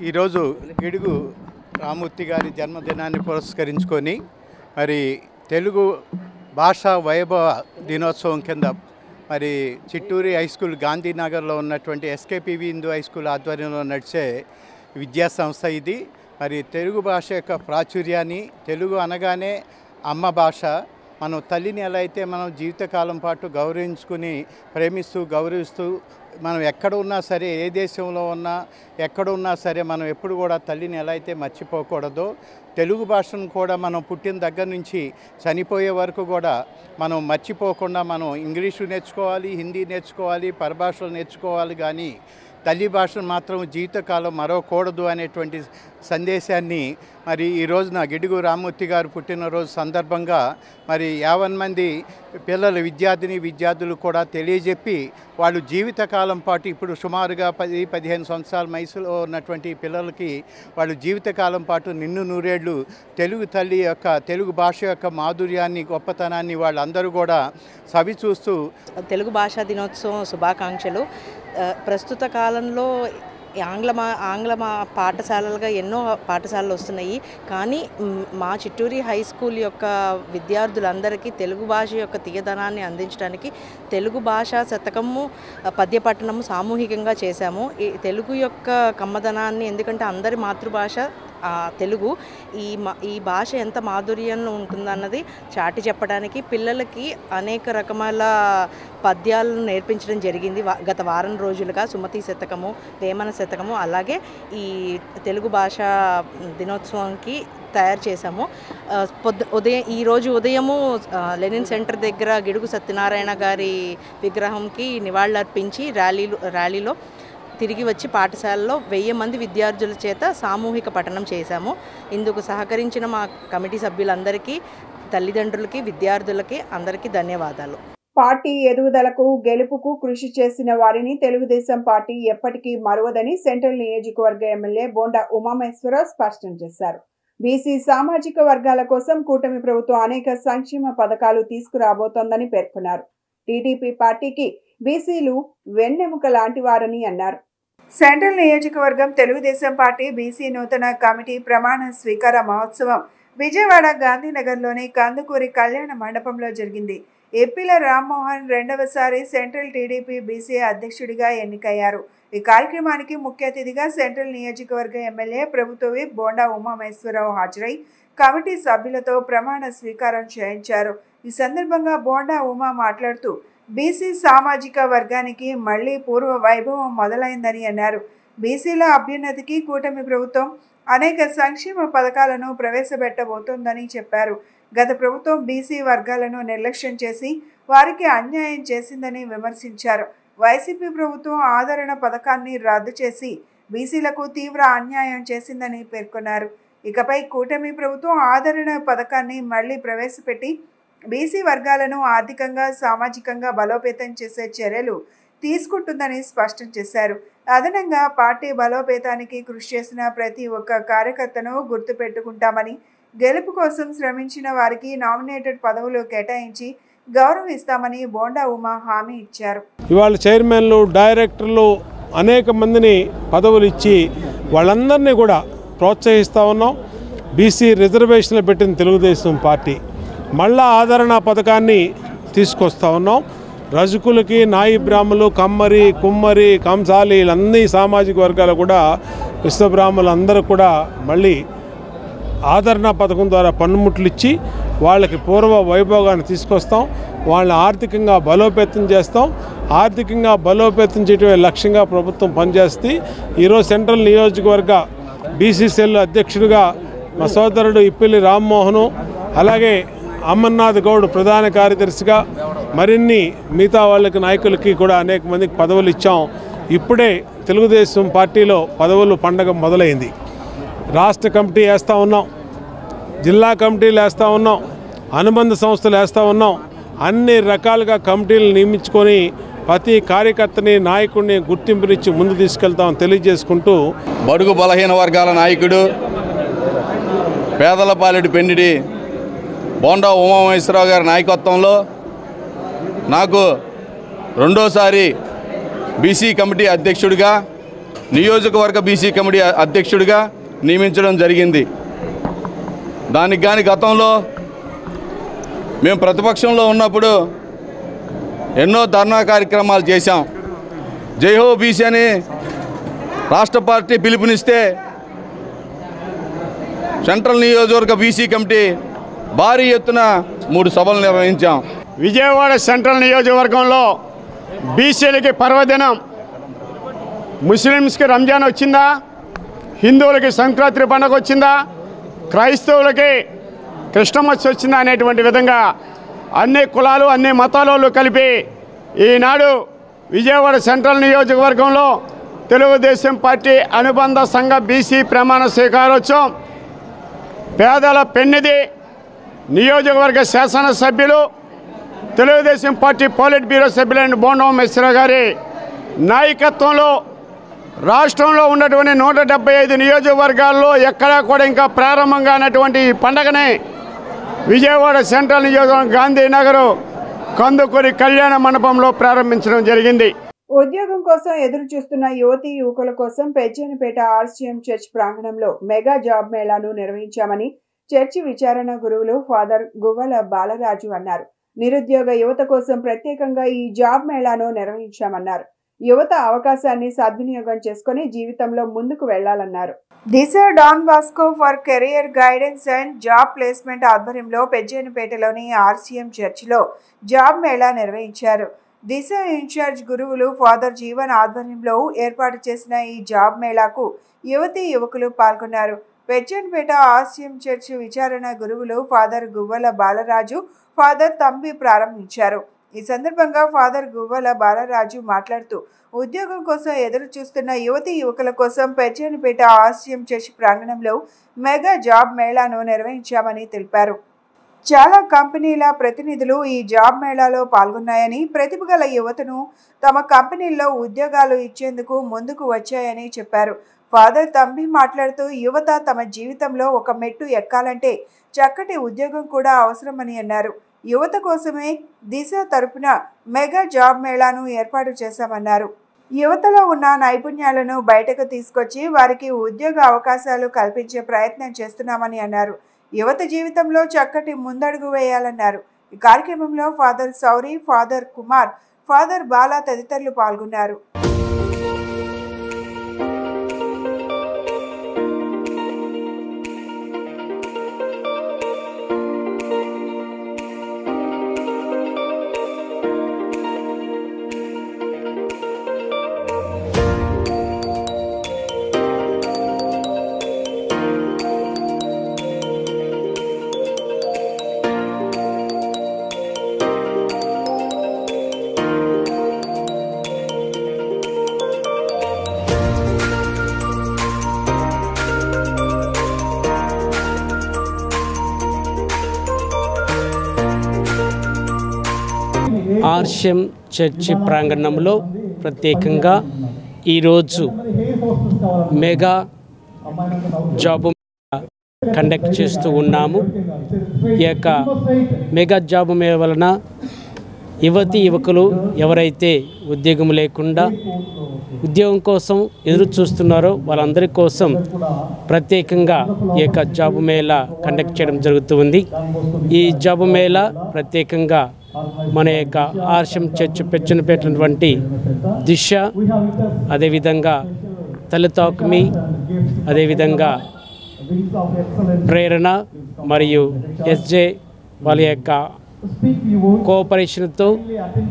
ఈరోజు గిడుగు రామూర్తి గారి జన్మదినాన్ని పురస్కరించుకొని మరి తెలుగు భాషా వైభవ దినోత్సవం కింద మరి చిట్టూరి హై స్కూల్ గాంధీనగర్లో ఉన్నటువంటి ఎస్కేపీవి హిందూ హై స్కూల్ ఆధ్వర్యంలో నడిచే విద్యా సంస్థ ఇది. మరి తెలుగు భాష యొక్క ప్రాచుర్యాన్ని, తెలుగు అనగానే అమ్మ భాష, మనం తల్లిని ఎలా అయితే మనం జీవితకాలం పాటు గౌరవించుకుని ప్రేమిస్తూ గౌరవిస్తూ మనం ఎక్కడ ఉన్నా సరే, ఏ దేశంలో ఉన్నా ఎక్కడ ఉన్నా సరే మనం ఎప్పుడు కూడా తల్లిని ఎలా అయితే మర్చిపోకూడదో, తెలుగు భాషను కూడా మనం పుట్టిన దగ్గర నుంచి చనిపోయే వరకు కూడా మనం మర్చిపోకుండా మనం ఇంగ్లీషు నేర్చుకోవాలి, హిందీ నేర్చుకోవాలి, పరభాషలు నేర్చుకోవాలి, కానీ తల్లి భాషను మాత్రం జీవితకాలం మరవకూడదు అనేటువంటి సందేశాన్ని మరి ఈ రోజున గిడుగు రామూర్తి గారు పుట్టినరోజు సందర్భంగా మరి 50 మంది పిల్లలు విద్యార్థులు కూడా తెలియజెప్పి వాళ్ళు జీవితకాలం పాటు ఇప్పుడు సుమారుగా 10-15 సంవత్సరాల వయసులో ఉన్నటువంటి పిల్లలకి వాళ్ళు జీవితకాలం పాటు నిన్ను నూరేళ్ళు తెలుగు తల్లి యొక్క తెలుగు భాష యొక్క మాధుర్యాన్ని, గొప్పతనాన్ని వాళ్ళందరూ కూడా సవి చూస్తూ తెలుగు భాషా దినోత్సవం శుభాకాంక్షలు. ప్రస్తుత కాలంలో ఆంగ్ల పాఠశాలలుగా ఎన్నో పాఠశాలలు వస్తున్నాయి, కానీ మా చిట్టూరి హై స్కూల్ యొక్క విద్యార్థులందరికీ తెలుగు భాష యొక్క తీయదనాన్ని అందించడానికి తెలుగు భాషా శతకము, పద్యపట్టణము సామూహికంగా చేశాము. ఈ తెలుగు యొక్క కమ్మదనాన్ని, ఎందుకంటే అందరి మాతృభాష తెలుగు, ఈ భాష ఎంత మాధుర్యంలో ఉంటుందన్నది చాటి చెప్పడానికి పిల్లలకి అనేక రకముల పద్యాలను నేర్పించడం జరిగింది. గత వారం రోజులుగా సుమతి శతకము, వేమన శతకము, అలాగే ఈ తెలుగు భాషా దినోత్సవానికి తయారు చేశాము. ఈరోజు ఉదయము లెనిన్ సెంటర్ దగ్గర గిడుగు సత్యనారాయణ గారి విగ్రహంకి నివాళులర్పించి ర్యాలీలో తిరిగి వచ్చి పాఠశాలలో 1000 మంది విద్యార్థుల చేత సామూహిక పఠనం చేశాము. ఇందుకు సహకరించిన మా కమిటీ సభ్యులందరికీ, తల్లిదండ్రులకి, విద్యార్థులకి అందరికీ ధన్యవాదాలు. పార్టీ ఎదుగుదలకు, గెలుపుకు కృషి చేసిన వారిని తెలుగుదేశం పార్టీ ఎప్పటికీ మరువదని సెంట్రల్ నియోజకవర్గ ఎమ్మెల్యే బోండా ఉమామహేశ్వరరావు స్పష్టం చేశారు. బీసీ సామాజిక వర్గాల కోసం కూటమి ప్రభుత్వం అనేక సంక్షేమ పథకాలు తీసుకురాబోతోందని పేర్కొన్నారు. టీడీపీ పార్టీకి బీసీలు వెన్నెముక లాంటి వారని అన్నారు. సెంట్రల్ నియోజకవర్గం తెలుగుదేశం పార్టీ బీసీ నూతన కమిటీ ప్రమాణ స్వీకార మహోత్సవం విజయవాడ గాంధీనగర్లోని కందుకూరి కళ్యాణ మండపంలో జరిగింది. ఏపీల రామ్మోహన్ రెండవసారి సెంట్రల్ టీడీపీ బీసీ అధ్యక్షుడిగా ఎన్నికయ్యారు. ఈ కార్యక్రమానికి ముఖ్య అతిథిగా సెంట్రల్ నియోజకవర్గ ఎమ్మెల్యే ప్రభుత్వ విప్ బోండా ఉమామహేశ్వరరావు హాజరై కమిటీ సభ్యులతో ప్రమాణ స్వీకారం చేయించారు. ఈ సందర్భంగా బోండా ఉమా మాట్లాడుతూ బీసీ సామాజిక వర్గానికి మళ్లీ పూర్వ వైభవం మొదలైందని అన్నారు. బీసీల అభ్యున్నతికి కూటమి ప్రభుత్వం అనేక సంక్షేమ పథకాలను ప్రవేశపెట్టబోతోందని చెప్పారు. గత ప్రభుత్వం బీసీ వర్గాలను నిర్లక్ష్యం చేసి వారికి అన్యాయం చేసిందని విమర్శించారు. వైసీపీ ప్రభుత్వం ఆదరణ పథకాన్ని రద్దు చేసి బీసీలకు తీవ్ర అన్యాయం చేసిందని పేర్కొన్నారు. ఇకపై కూటమి ప్రభుత్వం ఆదరణ పథకాన్ని మళ్లీ ప్రవేశపెట్టి బీసీ వర్గాలను ఆర్థికంగా సామాజికంగా బలోపేతం చేసే చర్యలు తీసుకుంటుందని స్పష్టం చేశారు. అదనంగా పార్టీ బలోపేతానికి కృషి చేసిన ప్రతి ఒక్క కార్యకర్తను గుర్తుపెట్టుకుంటామని, గెలుపు కోసం శ్రమించిన వారికి నామినేటెడ్ పదవులు కేటాయించి గౌరవిస్తామని బోండా ఉమా హామీ ఇచ్చారు. ఇవాళ చైర్మన్లు, డైరెక్టర్లు అనేక మందిని పదవులు ఇచ్చి వాళ్ళందరినీ కూడా ప్రోత్సహిస్తూ ఉన్నాం. బీసీ రిజర్వేషన్లు పెట్టిన తెలుగుదేశం పార్టీ మళ్ళా ఆదరణ పథకాన్ని తీసుకొస్తూ ఉన్నాం. రజకులకి, నాయి బ్రాహ్మలు, కమ్మరి, కుమ్మరి, కంసాలి వీళ్ళన్నీ సామాజిక వర్గాలు కూడా విశ్వబ్రాహ్మణులు అందరూ కూడా మళ్ళీ ఆదరణ పథకం ద్వారా పన్నుముట్లు ఇచ్చి వాళ్ళకి పూర్వ వైభోగాన్ని తీసుకొస్తాం. వాళ్ళని ఆర్థికంగా బలోపేతం చేస్తాం. ఆర్థికంగా బలోపేతం చేయడమే లక్ష్యంగా ప్రభుత్వం పనిచేస్తుంది. ఈరోజు సెంట్రల్ నియోజకవర్గ బీసీసీఎల్ అధ్యక్షుడిగా మా సోదరుడు ఇప్పిల్లి రామ్మోహను, అలాగే అమర్నాథ్ గౌడ్ ప్రధాన కార్యదర్శిగా మరిన్ని మిగతా వాళ్ళకి నాయకులకి కూడా అనేక మందికి పదవులు ఇచ్చాం. ఇప్పుడే తెలుగుదేశం పార్టీలో పదవులు పండగ మొదలైంది. రాష్ట్ర కమిటీ వేస్తూ ఉన్నాం, జిల్లా కమిటీలు వేస్తూ ఉన్నాం, అనుబంధ సంస్థలు వేస్తూ ఉన్నాం. అన్ని రకాలుగా కమిటీలు నియమించుకొని ప్రతి కార్యకర్తని, నాయకుడిని గుర్తింపునిచ్చి ముందు తీసుకెళ్తామని తెలియజేసుకుంటూ, బడుగు బలహీన వర్గాల నాయకుడు పేదలపాలెటి పెండిడి బోండా ఉమామహేశ్వరరావు గారి నాయకత్వంలో నాకు రెండోసారి బీసీ కమిటీ అధ్యక్షుడిగా, నియోజకవర్గ బీసీ కమిటీ అధ్యక్షుడిగా నియమించడం జరిగింది. దానికి కానీ గతంలో మేము ప్రతిపక్షంలో ఉన్నప్పుడు ఎన్నో ధర్నా కార్యక్రమాలు చేశాం. జైహో బీసీ అని రాష్ట్ర పార్టీ పిలుపునిస్తే సెంట్రల్ నియోజకవర్గ బీసీ కమిటీ భారీ ఎత్తున 3 సభలు నిర్వహించాం. విజయవాడ సెంట్రల్ నియోజకవర్గంలో బీసీలకి పర్వదినం. ముస్లిమ్స్కి రంజాన్ వచ్చిందా, హిందువులకి సంక్రాంతి పండుగ వచ్చిందా, క్రైస్తవులకి క్రిస్టమస్ వచ్చిందా అనేటువంటి విధంగా అన్ని కులాలు, అన్ని మతాలు కలిపి ఈనాడు విజయవాడ సెంట్రల్ నియోజకవర్గంలో తెలుగుదేశం పార్టీ అనుబంధ సంఘ బీసీ ప్రమాణ స్వీకారోత్సవం పేదల పెన్నిది నియోజకవర్గ శాసనసభ్యులు, తెలుగుదేశం పార్టీ పోలిట్ బ్యూరో సభ్యులైన బోండా ఉమామహేశ్వరరావు గారి నాయకత్వంలో రాష్ట్రంలో ఉన్నటువంటి 175 నియోజకవర్గాల్లో ఎక్కడా కూడా ఇంకా ప్రారంభం కానటువంటి ఈ పండగని విజయవాడ సెంట్రల్ నియోజకవర్గం గాంధీనగర్ కందుకూరి కళ్యాణ మండపంలో ప్రారంభించడం జరిగింది. ఉద్యోగం కోసం ఎదురు చూస్తున్న యువతీ యువకుల కోసం పెజ్జేనిపేట ఆర్సీఎం చర్చ్ ప్రాంగణంలో మెగా జాబ్ మేళాను నిర్వహించామని చర్చి విచారణ గురువులు ఫాదర్ గువ్వల బాలరాజు అన్నారు. నిరుద్యోగ యువత కోసం ప్రత్యేకంగా ఈ జాబ్ మేళాను నిర్వహించామన్నారు. యువత అవకాశాన్ని సద్వినియోగం చేసుకుని జీవితంలో ముందుకు వెళ్లాలన్నారు. Disha Don Bosco for career guidance and job placement ఆధ్వర్యంలో పెజ్జేనిపేటలోని ఆర్సీఎం చర్చిలో జాబ్ మేళా నిర్వహించారు. దిశ ఇన్ఛార్జ్ గురువులు ఫాదర్ జీవన్ ఆధ్వర్యంలో ఏర్పాటు చేసిన ఈ జాబ్ మేళాకు యువతీ యువకులు పాల్గొన్నారు. పెజ్జేనిపేట ఆర్సీఎం చర్చ్ విచారణ గురువులు ఫాదర్ గువ్వల బాలరాజు, ఫాదర్ తంబి ప్రారంభించారు. ఈ సందర్భంగా ఫాదర్ గువ్వల బాలరాజు మాట్లాడుతూ ఉద్యోగం కోసం ఎదురు చూస్తున్న యువతీ యువకుల కోసం పెజ్జేనిపేట ఆర్సీఎం చర్చ్ ప్రాంగణంలో మెగా జాబ్ మేళాను నిర్వహించామని తెలిపారు. చాలా కంపెనీల ప్రతినిధులు ఈ జాబ్ మేళాలో పాల్గొన్నాయని, ప్రతిభ గల యువతను తమ కంపెనీల్లో ఉద్యోగాలు ఇచ్చేందుకు ముందుకు వచ్చాయని చెప్పారు. ఫాదర్ తంబి మాట్లాడుతూ యువత తమ జీవితంలో ఒక మెట్టు ఎక్కాలంటే చక్కటి ఉద్యోగం కూడా అవసరమని అన్నారు. యువత కోసమే దిశ తరపున మెగా జాబ్ మేళాను ఏర్పాటు చేశామన్నారు. యువతలో ఉన్న నైపుణ్యాలను బయటకు తీసుకొచ్చి వారికి ఉద్యోగ అవకాశాలు కల్పించే ప్రయత్నం చేస్తున్నామని అన్నారు. యువత జీవితంలో చక్కటి ముందడుగు వేయాలన్నారు. ఈ కార్యక్రమంలో ఫాదర్ సౌరి, ఫాదర్ కుమార్, ఫాదర్ బాలా తదితరులు పాల్గొన్నారు. ఆర్షం చర్చి ప్రాంగణంలో ప్రత్యేకంగా ఈరోజు మెగా జాబ్ కండక్ట్ చేస్తూ ఉన్నాము. ఈ యొక్క మెగా జాబ్ మేళ వలన యువకులు ఎవరైతే ఉద్యోగం లేకుండా ఉద్యోగం కోసం ఎదురు చూస్తున్నారో వాళ్ళందరి కోసం ప్రత్యేకంగా ఈ యొక్క జాబ్ మేళా కండక్ట్ చేయడం జరుగుతుంది. ఈ జాబ్ మేళా ప్రత్యేకంగా మన యొక్క ఆర్షం చర్చ్ పెట్టినటువంటి దిశ, అదేవిధంగా తలతాక్మి, అదేవిధంగా ప్రేరణ మరియు ఎస్జే వాళ్ళ యొక్క కోఆపరేషన్తో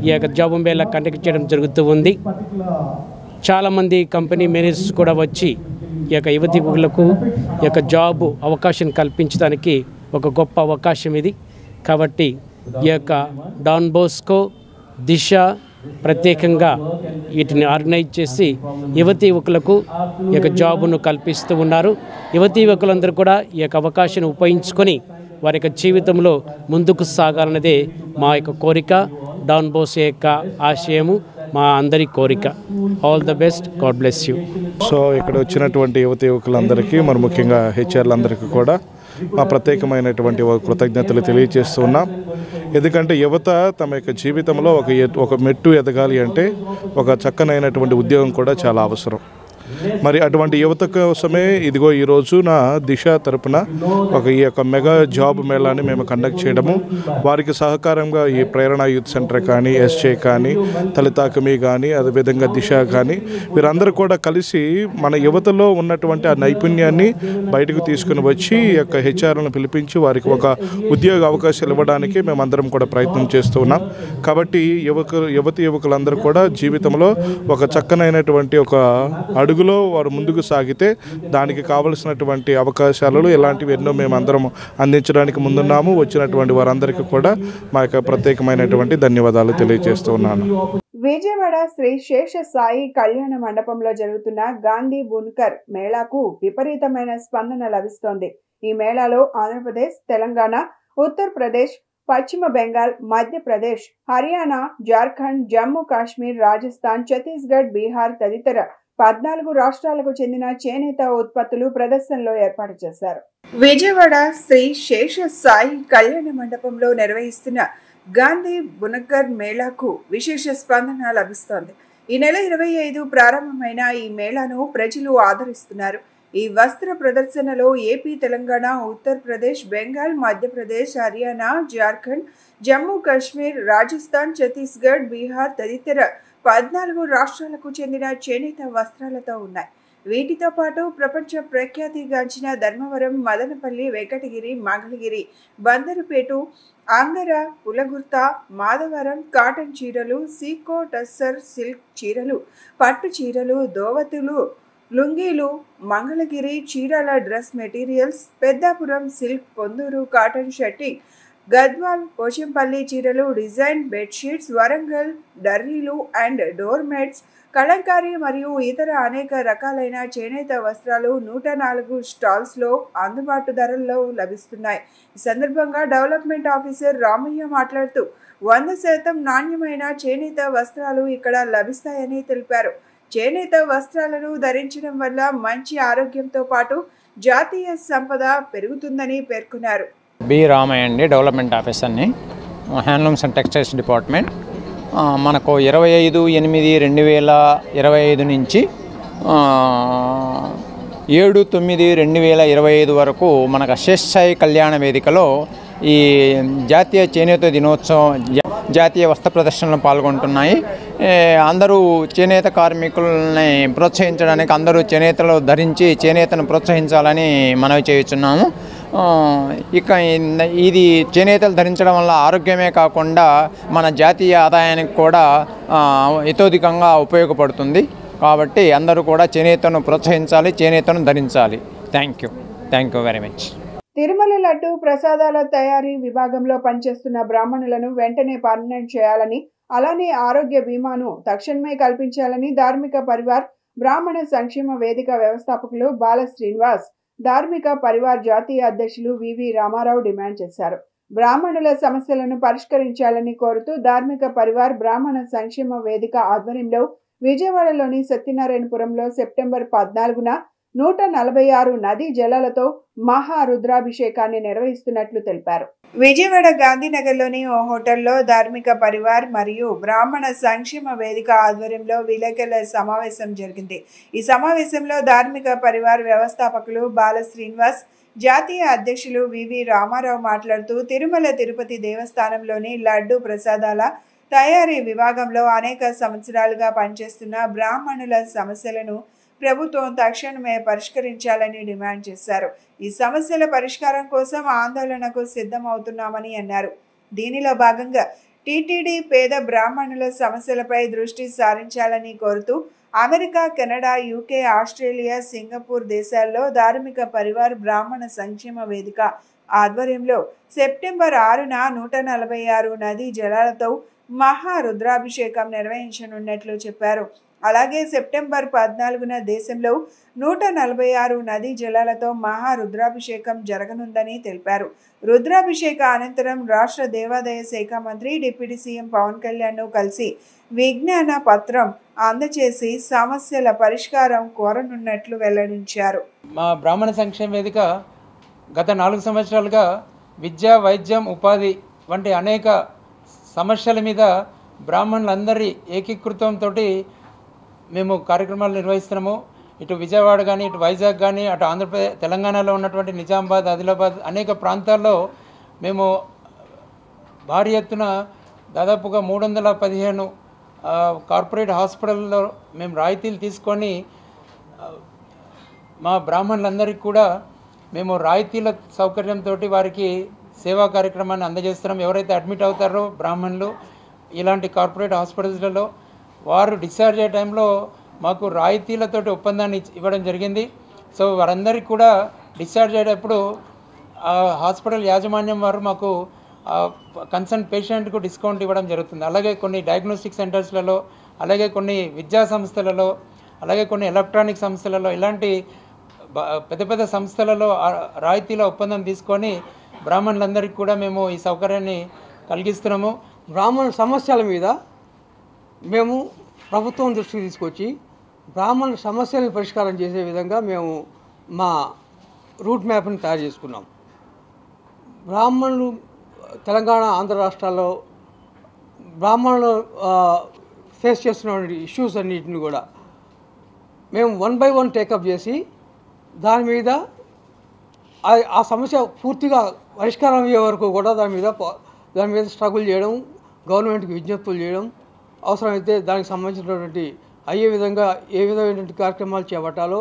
ఈ యొక్క జాబ్ మేళా కండక్ట్ చేయడం జరుగుతూ ఉంది. చాలామంది కంపెనీ మేనేజర్స్ కూడా వచ్చి ఈ యొక్క యువకులకు ఈ యొక్క జాబ్ అవకాశం కల్పించడానికి ఒక గొప్ప అవకాశం ఇది. కాబట్టి ఈ యొక్క డాన్ బోస్కో, దిశ ప్రత్యేకంగా వీటిని ఆర్గనైజ్ చేసి యువకులకు ఈ యొక్క జాబును కల్పిస్తూ ఉన్నారు. యువకులందరూ కూడా ఈ యొక్క అవకాశాన్ని ఉపయోగించుకొని వారి యొక్క జీవితంలో ముందుకు సాగాలన్నదే మా యొక్క కోరిక, డాన్ బోస్కో యొక్క ఆశయము, మా అందరి కోరిక. All the best, God bless you. So ఇక్కడ వచ్చినటువంటి యువకులందరికీ, మరి ముఖ్యంగా హెచ్ఆర్లందరికీ కూడా మా ప్రత్యేకమైనటువంటి కృతజ్ఞతలు తెలియజేస్తూ ఉన్నాం. ఎందుకంటే యువత తమ యొక్క జీవితంలో ఒక మెట్టు ఎదగాలి అంటే ఒక చక్కనైనటువంటి ఉద్యోగం కూడా చాలా అవసరం. మరి అటువంటి యువత కోసమే ఇదిగో ఈరోజు నా దిశ తరపున ఈ యొక్క మెగా జాబ్ మేళాని మేము కండక్ట్ చేయడము, వారికి సహకారంగా ఈ ప్రేరణ యూత్ సెంటర్ కానీ, ఎస్జే కానీ, తలితాకమి కానీ, అదేవిధంగా దిశ కానీ, వీరందరూ కూడా కలిసి మన యువతలో ఉన్నటువంటి ఆ నైపుణ్యాన్ని బయటకు తీసుకుని వచ్చి ఈ యొక్క హెచ్ఆర్లను పిలిపించి వారికి ఒక ఉద్యోగ అవకాశాలు ఇవ్వడానికి మేమందరం కూడా ప్రయత్నం చేస్తూ ఉన్నాం. కాబట్టి యువకులందరూ కూడా జీవితంలో ఒక చక్కనైనటువంటి ఒక అడుగులో వారు ముందుకు సాగితే దానికి కావలసినటువంటి అవకాశాలు ఇలాంటివి ఎన్నో మేము అందరం అందించడానికి ముందున్నాము. వచ్చినటువంటి వారందరికీ కూడా మా యొక్క ప్రత్యేకమైనటువంటి ధన్యవాదాలు తెలియజేస్తూ ఉన్నాను. విజయవాడ శ్రీ శేష సాయి కళ్యాణ మండపంలో జరుగుతున్న గాంధీ బున్కర్ మేళాకు విపరీతమైన స్పందన లభిస్తోంది. ఈ మేళాలో ఆంధ్రప్రదేశ్, తెలంగాణ, ఉత్తరప్రదేశ్, పశ్చిమ బెంగాల్, మధ్యప్రదేశ్, హర్యానా, జార్ఖండ్, జమ్మూ కాశ్మీర్, రాజస్థాన్, ఛత్తీస్గఢ్, బీహార్ తదితర 14 రాష్ట్రాలకు చెందిన చేనేత ఉత్పత్తులు ప్రదర్శనలో ఏర్పాటు చేశారు. విజయవాడ శ్రీ శేష సాయి కళ్యాణ మండపంలో నిర్వహిస్తున్న గాంధీ బునకర్ మేళాకు విశేష స్పందన లభిస్తోంది. ఈ నెల 25 ప్రారంభమైన ఈ మేళాను ప్రజలు ఆదరిస్తున్నారు. ఈ వస్త్ర ప్రదర్శనలో ఏపీ, తెలంగాణ, ఉత్తరప్రదేశ్, బెంగాల్, మధ్యప్రదేశ్, హర్యానా, జార్ఖండ్, జమ్మూ కాశ్మీర్, రాజస్థాన్, ఛత్తీస్గఢ్, బీహార్ తదితర 14 రాష్ట్రాలకు చెందిన చేనేత వస్త్రాలతో ఉన్నాయి. వీటితో పాటు ప్రపంచ ప్రఖ్యాతిగాంచిన ధర్మవరం, మదనపల్లి, వెంకటగిరి, మంగళగిరి, బందరుపేటు, అంగర, పులగుర్త, మాధవరం కాటన్ చీరలు, సీకో టస్సర్ సిల్క్ చీరలు, పట్టు చీరలు, దోవతులు, లుంగీలు, Mangalagiri Chirala dress materials, Peddapuram silk, Ponduru cotton shirting, Gadwal, Pochampalli చీరలు, డిజైన్ బెడ్షీట్స్, వరంగల్ డర్రీలు అండ్ డోర్ మ్యాట్స్, కలంకారీ మరియు ఇతర అనేక రకాలైన చేనేత వస్త్రాలు 104 స్టాల్స్లో అందుబాటు ధరల్లో లభిస్తున్నాయి. ఈ సందర్భంగా డెవలప్మెంట్ ఆఫీసర్ రామయ్య మాట్లాడుతూ 100% నాణ్యమైన చేనేత వస్త్రాలు ఇక్కడ లభిస్తాయని తెలిపారు. చేనేత వస్త్రాలను ధరించడం వల్ల మంచి ఆరోగ్యంతో పాటు జాతీయ సంపద పెరుగుతుందని పేర్కొన్నారు. బి రామయ్య అండి, డెవలప్మెంట్ ఆఫీసర్ని, హ్యాండ్లూమ్స్ అండ్ టెక్స్టైల్స్ డిపార్ట్మెంట్. మనకు 25/8/2025 నుంచి 7/9/2025 వరకు మనకు శేష సాయి కళ్యాణ వేదికలో ఈ జాతీయ చేనేత దినోత్సవం, జాతీయ వస్త్ర ప్రదర్శనలో పాల్గొంటున్నాయి. అందరూ చేనేత కార్మికులని ప్రోత్సహించడానికి అందరూ చేనేతలు ధరించి చేనేతను ప్రోత్సహించాలని మనవి చేస్తున్నాము. ఇక ఇది చేనేతలు ధరించడం వల్ల ఆరోగ్యమే కాకుండా మన జాతీయ ఆదాయానికి కూడా ఇతోధికంగా ఉపయోగపడుతుంది. కాబట్టి అందరూ కూడా చేనేతను ప్రోత్సహించాలి, చేనేతను ధరించాలి. Thank you very much. Tirumala laddu ప్రసాదాల తయారీ విభాగంలో పనిచేస్తున్న బ్రాహ్మణులను వెంటనే పర్మనెంట్ చేయాలని, అలానే ఆరోగ్య బీమాను తక్షణమే కల్పించాలని ధార్మిక పరివార్ బ్రాహ్మణ సంక్షేమ వేదిక వ్యవస్థాపకులు బాల శ్రీనివాస్, ధార్మిక పరివార్ జాతీయ అధ్యక్షులు వివి రామారావు డిమాండ్ చేశారు. బ్రాహ్మణుల సమస్యలను పరిష్కరించాలని కోరుతూ ధార్మిక పరివార్ బ్రాహ్మణ సంక్షేమ వేదిక ఆధ్వర్యంలో విజయవాడలోని సత్యనారాయణపురంలో సెప్టెంబర్ 14న 146 నదీ జలాలతో మహా రుద్రాభిషేకాన్ని నిర్వహిస్తున్నట్లు తెలిపారు. విజయవాడ గాంధీనగర్లోని ఓ హోటల్లో ధార్మిక పరివార్ మరియు బ్రాహ్మణ సంక్షేమ వేదిక ఆధ్వర్యంలో విలేకరుల సమావేశం జరిగింది. ఈ సమావేశంలో ధార్మిక పరివార్ వ్యవస్థాపకులు బాల శ్రీనివాస్, జాతీయ అధ్యక్షులు వివి రామారావు మాట్లాడుతూ తిరుమల తిరుపతి దేవస్థానంలోని లడ్డు ప్రసాదాల తయారీ విభాగంలో అనేక సంవత్సరాలుగా పనిచేస్తున్న బ్రాహ్మణుల సమస్యలను ప్రభుత్వం తక్షణమే పరిష్కరించాలని డిమాండ్ చేశారు. ఈ సమస్యల పరిష్కారం కోసం ఆందోళనకు సిద్ధమవుతున్నామని అన్నారు. దీనిలో భాగంగా టీటీడీ పేద బ్రాహ్మణుల సమస్యలపై దృష్టి సారించాలని కోరుతూ America, Canada, UK, Australia, Singapore దేశాల్లో ధార్మిక పరివార్ బ్రాహ్మణ సంక్షేమ వేదిక ఆధ్వర్యంలో సెప్టెంబర్ 6న 146 నదీ జలాలతో మహా రుద్రాభిషేకం నిర్వహించనున్నట్లు చెప్పారు. అలాగే సెప్టెంబర్ 14న దేశంలో 146 నదీ జలాలతో మహా రుద్రాభిషేకం జరగనుందని తెలిపారు. రుద్రాభిషేక అనంతరం రాష్ట్ర దేవాదాయ శాఖ మంత్రి డిప్యూటీ సీఎం పవన్ కళ్యాణ్ను కలిసి విజ్ఞాన పత్రం అందజేసి సమస్యల పరిష్కారం కోరనున్నట్లు వెల్లడించారు. మా బ్రాహ్మణ సంక్షేమ వేదిక గత 4 సంవత్సరాలుగా విద్య, వైద్యం, ఉపాధి వంటి అనేక సమస్యల మీద బ్రాహ్మణులందరి ఏకీకృతంతో మేము కార్యక్రమాలు నిర్వహిస్తున్నాము. ఇటు విజయవాడ కానీ, ఇటు వైజాగ్ కానీ, అటు ఆంధ్రప్రదేశ్, తెలంగాణలో ఉన్నటువంటి నిజామాబాద్, ఆదిలాబాద్ అనేక ప్రాంతాల్లో మేము భారీ ఎత్తున దాదాపుగా 315 కార్పొరేట్ హాస్పిటల్లో మేము రాయితీలు తీసుకొని మా బ్రాహ్మణులందరికీ కూడా మేము రాయితీల సౌకర్యంతో వారికి సేవా కార్యక్రమాన్ని అందజేస్తున్నాం. ఎవరైతే అడ్మిట్ అవుతారో బ్రాహ్మణులు ఇలాంటి కార్పొరేట్ హాస్పిటల్స్లలో వారు డిశ్చార్జ్ అయ్యే టైంలో మాకు రాయితీలతోటి ఒప్పందాన్ని ఇవ్వడం జరిగింది. సో వారందరికీ కూడా డిశ్చార్జ్ అయ్యేటప్పుడు హాస్పిటల్ యాజమాన్యం వారు మాకు కన్సర్న్ పేషెంట్కు డిస్కౌంట్ ఇవ్వడం జరుగుతుంది. అలాగే కొన్ని డయాగ్నోస్టిక్ సెంటర్స్లలో, అలాగే కొన్ని విద్యా సంస్థలలో, అలాగే కొన్ని ఎలక్ట్రానిక్ సంస్థలలో, ఇలాంటి పెద్ద పెద్ద సంస్థలలో రాయితీల ఒప్పందం తీసుకొని బ్రాహ్మణులందరికీ కూడా మేము ఈ సౌకర్యాన్ని కలిగిస్తున్నాము. బ్రాహ్మణ సమస్యల మీద మేము ప్రభుత్వం దృష్టికి తీసుకొచ్చి బ్రాహ్మణ సమస్యలను పరిష్కారం చేసే విధంగా మేము మా రూట్ మ్యాప్ని తయారు చేసుకున్నాం. బ్రాహ్మణులు తెలంగాణ, ఆంధ్ర రాష్ట్రాల్లో బ్రాహ్మణులు ఫేస్ చేస్తున్న ఇష్యూస్ అన్నిటిని కూడా మేము 1 by 1 టేకప్ చేసి దాని మీద ఆ సమస్య పూర్తిగా పరిష్కారం అయ్యే వరకు కూడా దాని మీద స్ట్రగుల్ చేయడం, గవర్నమెంట్కి విజ్ఞప్తులు చేయడం, అవసరమైతే దానికి సంబంధించినటువంటి అయ్యే విధంగా ఏ విధమైనటువంటి కార్యక్రమాలు చేపట్టాలో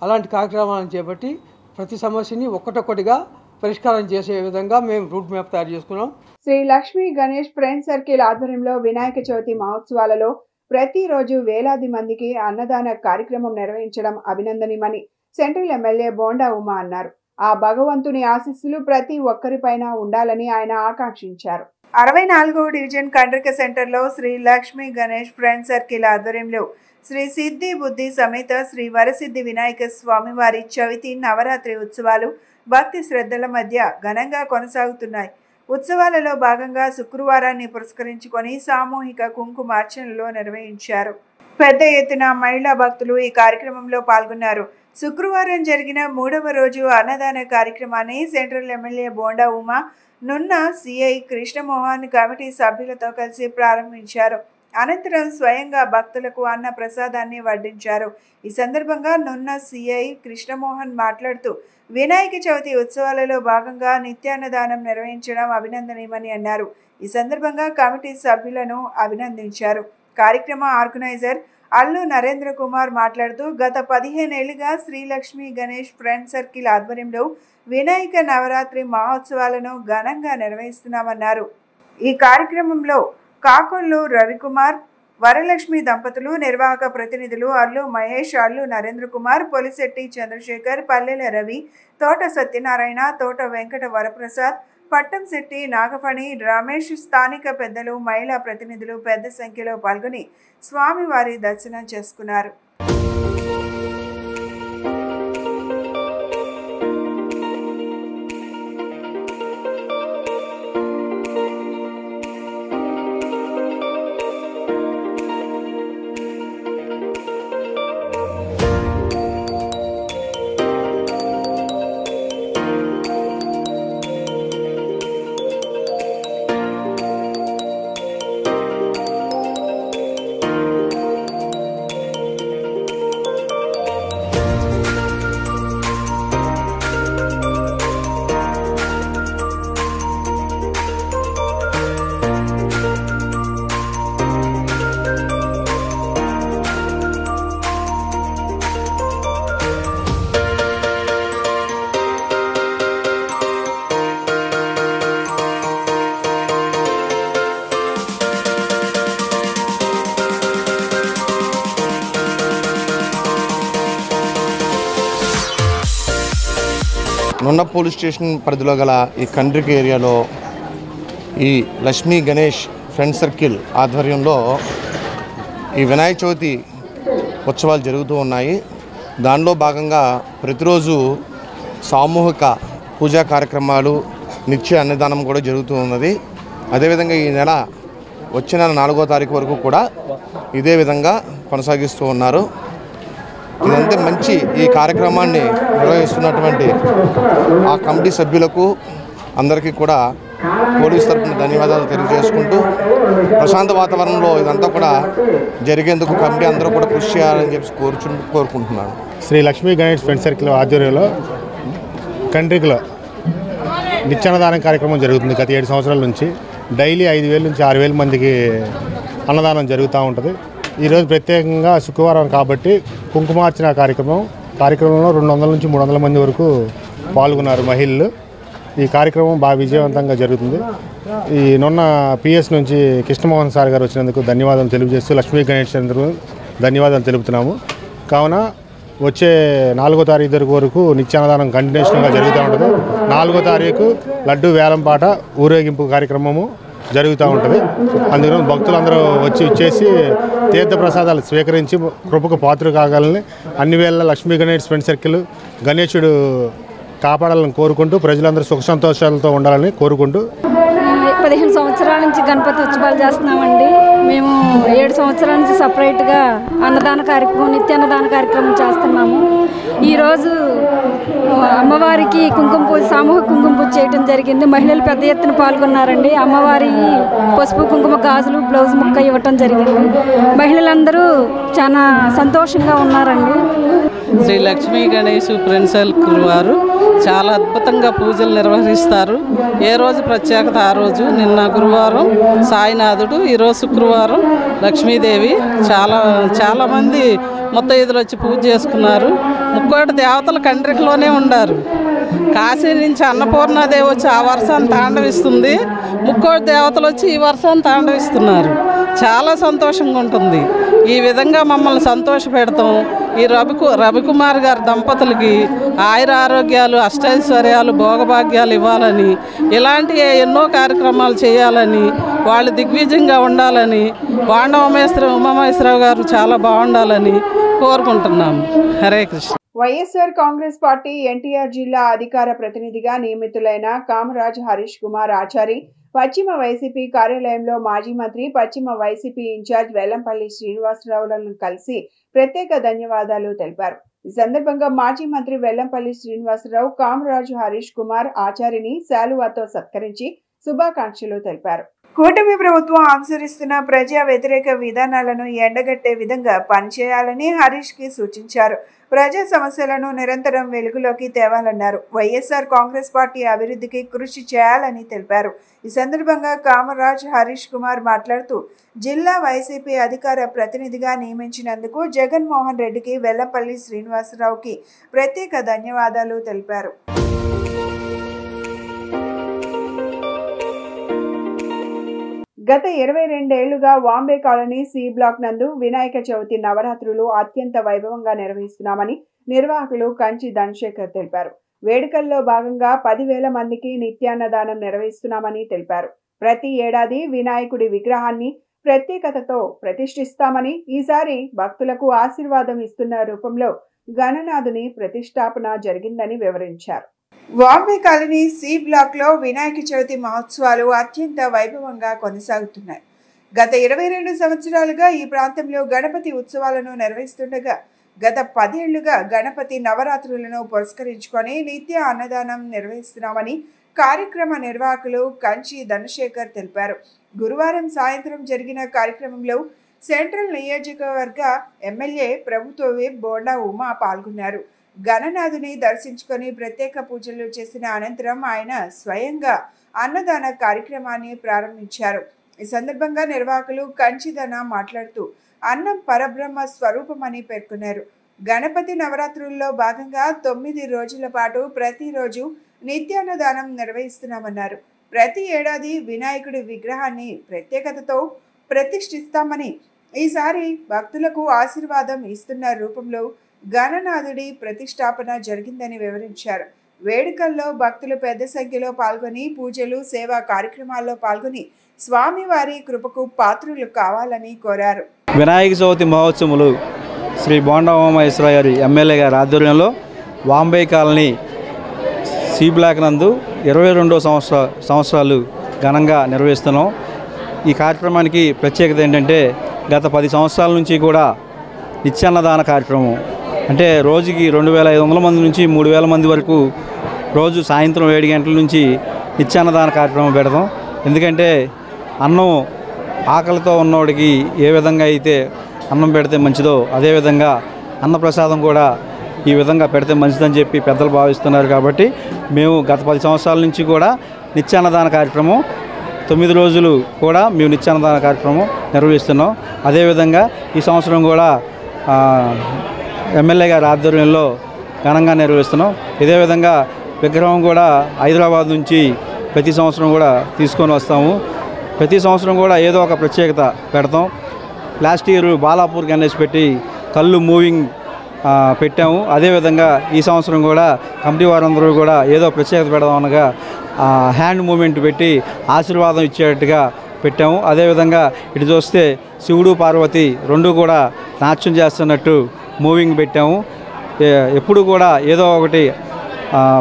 అలాంటి కార్యక్రమాలను చేపట్టి ప్రతి సమస్యని ఒక్కటొక్కటిగా పరిష్కారం చేసే విధంగా మేము రూట్ మ్యాప్ తయారు చేసుకున్నాం. శ్రీ లక్ష్మీ గణేష్ ఫ్రెండ్స్ సర్కిల్ ఆధ్వర్యంలో వినాయక చవితి మహోత్సవాలలో ప్రతిరోజు వేలాది మందికి అన్నదాన కార్యక్రమం నిర్వహించడం అభినందనీయమని సెంట్రల్ ఎమ్మెల్యే బోండా ఉమా అన్నారు. ఆ భగవంతుని ఆశీస్సులు ప్రతి ఒక్కరిపైన ఉండాలని ఆయన ఆకాంక్షించారు. 64వ డివిజన్ కండ్రిక సెంటర్లో శ్రీ లక్ష్మీ గణేష్ ఫ్రెండ్స్ సర్కిల్ ఆధ్వర్యంలో శ్రీ సిద్ధి బుద్ధి సమేత శ్రీ వరసిద్ధి వినాయక స్వామివారి చవితి నవరాత్రి ఉత్సవాలు భక్తి శ్రద్ధల మధ్య ఘనంగా కొనసాగుతున్నాయి. ఉత్సవాలలో భాగంగా శుక్రవారాన్ని పురస్కరించుకొని సామూహిక కుంకుమార్చనలు నిర్వహించారు. పెద్ద ఎత్తున మహిళా భక్తులు ఈ కార్యక్రమంలో పాల్గొన్నారు. శుక్రవారం జరిగిన 3వ రోజు అన్నదాన కార్యక్రమాన్ని సెంట్రల్ ఎమ్మెల్యే బోండా ఉమా, నున్న సిఐ కృష్ణమోహన్ కమిటీ సభ్యులతో కలిసి ప్రారంభించారు. అనంతరం స్వయంగా భక్తులకు అన్న ప్రసాదాన్ని వడ్డించారు. ఈ సందర్భంగా నున్న సిఐ కృష్ణమోహన్ మాట్లాడుతూ వినాయక చవితి ఉత్సవాలలో భాగంగా నిత్యాన్నదానం నిర్వహించడం అభినందనీయమని అన్నారు. ఈ సందర్భంగా కమిటీ సభ్యులను అభినందించారు. కార్యక్రమ ఆర్గనైజర్ అల్లు నరేంద్ర కుమార్ మాట్లాడుతూ గత 15 ఏళ్లుగా శ్రీలక్ష్మి గణేష్ ఫ్రెండ్ సర్కిల్ ఆధ్వర్యంలో వినాయక నవరాత్రి మహోత్సవాలను ఘనంగా నిర్వహిస్తున్నామన్నారు. ఈ కార్యక్రమంలో కాకొల్లు రవికుమార్, వరలక్ష్మి దంపతులు, నిర్వాహక ప్రతినిధులు అల్లు మహేష్, అల్లు నరేంద్ర కుమార్, పొలిశెట్టి చంద్రశేఖర్, పల్లెల రవి, తోట సత్యనారాయణ, తోట వెంకట వరప్రసాద్, పట్టంశెట్టి నాగఫణి, రమేష్, స్థానిక పెద్దలు, మహిళా ప్రతినిధులు పెద్ద సంఖ్యలో పాల్గొని స్వామివారి దర్శనం చేసుకున్నారు. నున్న పోలీస్ స్టేషన్ పరిధిలో గల ఈ కండ్రిక ఏరియాలో ఈ లక్ష్మీ గణేష్ ఫ్రెండ్ సర్కిల్ ఆధ్వర్యంలో ఈ వినాయక చవితి ఉత్సవాలు జరుగుతూ ఉన్నాయి. దానిలో భాగంగా ప్రతిరోజు సామూహిక పూజా కార్యక్రమాలు, నిత్య అన్నదానం కూడా జరుగుతూ ఉన్నది. అదేవిధంగా ఈ నెల వచ్చే నెల 4వ తారీఖు వరకు కూడా ఇదే విధంగా కొనసాగిస్తూ ఉన్నారు. ఇదంతా మంచి ఈ కార్యక్రమాన్ని నిర్వహిస్తున్నటువంటి ఆ కమిటీ సభ్యులకు అందరికీ కూడా పోలీసు తరఫున ధన్యవాదాలు తెలియజేసుకుంటూ ప్రశాంత వాతావరణంలో ఇదంతా కూడా జరిగేందుకు కమిటీ అందరూ కూడా కృషి చేయాలని చెప్పి కోరుకుంటున్నాను. శ్రీ లక్ష్మీ గణేష్ ఫ్రెండ్ సర్కిల్ ఆధ్వర్యంలో కండ్రికలో నిత్యాన్నదానం కార్యక్రమం జరుగుతుంది. గత 7 సంవత్సరాల నుంచి డైలీ 5,000 నుంచి 6,000 మందికి అన్నదానం జరుగుతూ ఉంటుంది. ఈరోజు ప్రత్యేకంగా శుక్రవారం కాబట్టి కుంకుమార్చన కార్యక్రమంలో 200 నుంచి 300 మంది వరకు పాల్గొన్నారు మహిళలు. ఈ కార్యక్రమం బాగా విజయవంతంగా జరుగుతుంది. ఈ నిన్న పిఎస్ నుంచి కృష్ణమోహన్ సార్ గారు వచ్చినందుకు ధన్యవాదాలు తెలియజేస్తూ లక్ష్మీ గణేష్ చంద్ర ధన్యవాదాలు తెలుపుతున్నాము. కావున వచ్చే 4వ తారీఖు వరకు నిత్యాన్నదానం కంటిన్యూషన్గా జరుగుతూ ఉంటుంది. 4వ తారీఖు లడ్డు వేలంపాట ఊరేగింపు కార్యక్రమము జరుగుతూ ఉంటుంది. అందుకని భక్తులందరూ ఇచ్చేసి తీర్థప్రసాదాలు స్వీకరించి కృపకు పాత్ర కాగలని అన్ని వేళ లక్ష్మీ గణేష్ ఫ్రెండ్ సర్కిల్ గణేశుడు కాపాడాలని కోరుకుంటూ ప్రజలందరూ సుఖ సంతోషాలతో ఉండాలని కోరుకుంటూ 15 సంవత్సరాల నుంచి గణపతి ఉత్సవాలు చేస్తున్నామండి. మేము 7 సంవత్సరాల నుంచి సపరేట్గా అన్నదాన కార్యక్రమం, నిత్యాన్నదాన కార్యక్రమం చేస్తున్నాము. ఈరోజు అమ్మవారికి కుంకుమ పూజ, సామూహిక కుంకుమ పూజ చేయడం జరిగింది. మహిళలు పెద్ద ఎత్తున పాల్గొన్నారండి. అమ్మవారి పసుపు కుంకుమ గాజులు, బ్లౌజ్ ముక్క ఇవ్వటం జరిగింది. మహిళలందరూ చాలా సంతోషంగా ఉన్నారండి. శ్రీ లక్ష్మీ గణేష్ ఫ్రెండ్ సర్కిల్ వారు చాలా అద్భుతంగా పూజలు నిర్వహిస్తారు. ఏ రోజు ప్రత్యేకత ఆ రోజు. నిన్న గురువారం సాయినాథుడు, ఈరోజు శుక్రవారం లక్ష్మీదేవి. చాలామంది ముత్తైదులు వచ్చి పూజ చేసుకున్నారు. 30 దేవతలు కండ్రికలోనే ఉండారు. కాశీ నుంచి అన్నపూర్ణాదేవి వచ్చి ఆ వర్షాన్ని తాండవిస్తుంది. 30 దేవతలు వచ్చి ఈ వర్షాన్ని తాండవిస్తున్నారు. చాలా సంతోషంగా ఉంటుంది. ఈ విధంగా మమ్మల్ని సంతోష పెడతాం. ఈ రవికుమార్ గారి దంపతులకి ఆయుర ఆరోగ్యాలు, అష్టైశ్వర్యాలు, భోగభాగ్యాలు ఇవ్వాలని, ఇలాంటి ఎన్నో కార్యక్రమాలు చేయాలని, వాళ్ళు దిగ్విజయంగా ఉండాలని, ఉమామహేశ్వరరావు గారు చాలా బాగుండాలని కోరుకుంటున్నాము. హరే కృష్ణ. వైఎస్ఆర్ కాంగ్రెస్ పార్టీ ఎన్టీఆర్ జిల్లా అధికార ప్రతినిధిగా నియమితులైన కామరాజ్ హరీష్ కుమార్ ఆచారి పశ్చిమ వైసీపీ కార్యాలయంలో మాజీ మంత్రి, పశ్చిమ వైసీపీ ఇన్ఛార్జ్ వెల్లంపల్లి శ్రీనివాసరావులను కలిసి ప్రత్యేక ధన్యవాదాలు తెలిపారు. ఈ సందర్భంగా మాజీ మంత్రి వెల్లంపల్లి శ్రీనివాసరావు కామరాజు హరీష్ కుమార్ ఆచారిని శాలువాతో సత్కరించి శుభాకాంక్షలు తెలిపారు. కూటమి ప్రభుత్వం అనుసరిస్తున్న ప్రజా వ్యతిరేక విధానాలను ఎండగట్టే విధంగా పనిచేయాలని హరీష్ కి సూచించారు. ప్రజా సమస్యలను నిరంతరం వెలుగులోకి తేవాలన్నారు. వైఎస్ఆర్ కాంగ్రెస్ పార్టీ అభివృద్ధికి కృషి చేయాలని తెలిపారు. ఈ సందర్భంగా కామరాజ్ హరీష్ కుమార్ మాట్లాడుతూ జిల్లా వైసీపీ అధికార ప్రతినిధిగా నియమించినందుకు జగన్మోహన్ రెడ్డికి, వెల్లంపల్లి శ్రీనివాసరావుకి ప్రత్యేక ధన్యవాదాలు తెలిపారు. గత 22 ఏళ్లుగా వాంబే కాలనీ సి బ్లాక్ నందు వినాయక చవితి నవరాత్రులు అత్యంత వైభవంగా నిర్వహిస్తున్నామని నిర్వాహకులు కంచి ధనశేఖర్ తెలిపారు. వేడుకల్లో భాగంగా 10,000 మందికి నిత్యాన్నదానం నిర్వహిస్తున్నామని తెలిపారు. ప్రతి ఏడాది వినాయకుడి విగ్రహాన్ని ప్రత్యేకతతో ప్రతిష్ఠిస్తామని, ఈసారి భక్తులకు ఆశీర్వాదం ఇస్తున్న రూపంలో గణనాథుని ప్రతిష్టాపన జరిగిందని వివరించారు. వాంబే కాలనీ సి బ్లాక్ లో వినాయక చవితి మహోత్సవాలు అత్యంత వైభవంగా కొనసాగుతున్నాయి. గత 22 సంవత్సరాలుగా ఈ ప్రాంతంలో గణపతి ఉత్సవాలను నిర్వహిస్తుండగా గత 10 ఏళ్లుగా గణపతి నవరాత్రులను పురస్కరించుకొని నిత్య అన్నదానం నిర్వహిస్తున్నామని కార్యక్రమ నిర్వాహకులు కంచి ధనశేఖర్ తెలిపారు. గురువారం సాయంత్రం జరిగిన కార్యక్రమంలో సెంట్రల్ నియోజకవర్గ ఎమ్మెల్యే ప్రభుత్వ విప్ బోండా ఉమా పాల్గొన్నారు. గణనాథుని దర్శించుకొని ప్రత్యేక పూజలు చేసిన అనంతరం ఆయన స్వయంగా అన్నదాన కార్యక్రమాన్ని ప్రారంభించారు. ఈ సందర్భంగా నిర్వాహకులు కంచిధన మాట్లాడుతూ అన్నం పరబ్రహ్మ స్వరూపమని పేర్కొన్నారు. గణపతి నవరాత్రుల్లో భాగంగా 9 రోజుల పాటు ప్రతిరోజు నిత్యాన్నదానం నిర్వహిస్తున్నామన్నారు. ప్రతి ఏడాది వినాయకుడి విగ్రహాన్ని ప్రత్యేకతతో ప్రతిష్ఠిస్తామని, ఈసారి భక్తులకు ఆశీర్వాదం ఇస్తున్న రూపంలో గణనాథుడి ప్రతిష్టాపన జరిగిందని వివరించారు. వేడుకల్లో భక్తులు పెద్ద సంఖ్యలో పాల్గొని పూజలు సేవా కార్యక్రమాల్లో పాల్గొని స్వామివారి కృపకు పాత్రులు కావాలని కోరారు. వినాయక చవితి మహోత్సవాలు శ్రీ బోండా ఉమామహేశ్వర గారి ఎమ్మెల్యే గారి ఆధ్వర్యంలో వాంబే కాలనీ సి బ్లాక్ నందు 22వ సంవత్సరాలు ఘనంగా నిర్వహిస్తున్నాం. ఈ కార్యక్రమానికి ప్రత్యేకత ఏంటంటే గత 10 సంవత్సరాల నుంచి కూడా నిత్యాన్నదాన కార్యక్రమం అంటే రోజుకి 2500 మంది నుంచి 3000 మంది వరకు రోజు సాయంత్రం 7 గంటల నుంచి నిత్యాన్నదాన కార్యక్రమం పెడతాం. ఎందుకంటే అన్నం ఆకలితో ఉన్నవాడికి ఏ విధంగా అయితే అన్నం పెడితే మంచిదో అదేవిధంగా అన్నప్రసాదం కూడా ఈ విధంగా పెడితే మంచిదని చెప్పి పెద్దలు భావిస్తున్నారు. కాబట్టి మేము గత 10 సంవత్సరాల నుంచి కూడా నిత్యాన్నదాన కార్యక్రమం 9 రోజులు కూడా మేము నిత్యాన్నదాన కార్యక్రమం నిర్వహిస్తున్నాం. అదేవిధంగా ఈ సంవత్సరం కూడా ఎమ్మెల్యే గారి ఆధ్వర్యంలో ఘనంగా నిర్వహిస్తున్నాం. ఇదే విధంగా విగ్రహం కూడా హైదరాబాద్ నుంచి ప్రతి సంవత్సరం కూడా తీసుకొని వస్తాము. ప్రతి సంవత్సరం కూడా ఏదో ఒక ప్రత్యేకత పెడతాం. లాస్ట్ ఇయర్ బాలాపూర్ గణేష్ పెట్టి కళ్ళు మూవింగ్ పెట్టాము. అదేవిధంగా ఈ సంవత్సరం కూడా కమిటీ వారందరూ కూడా ఏదో ప్రత్యేకత పెడదాం అనగా హ్యాండ్ మూమెంట్ పెట్టి ఆశీర్వాదం ఇచ్చేట్టుగా పెట్టాము. అదేవిధంగా ఇటు చూస్తే శివుడు పార్వతి రెండు కూడా నాట్యం చేస్తున్నట్టు మూవింగ్ పెట్టాము. ఎప్పుడు కూడా ఏదో ఒకటి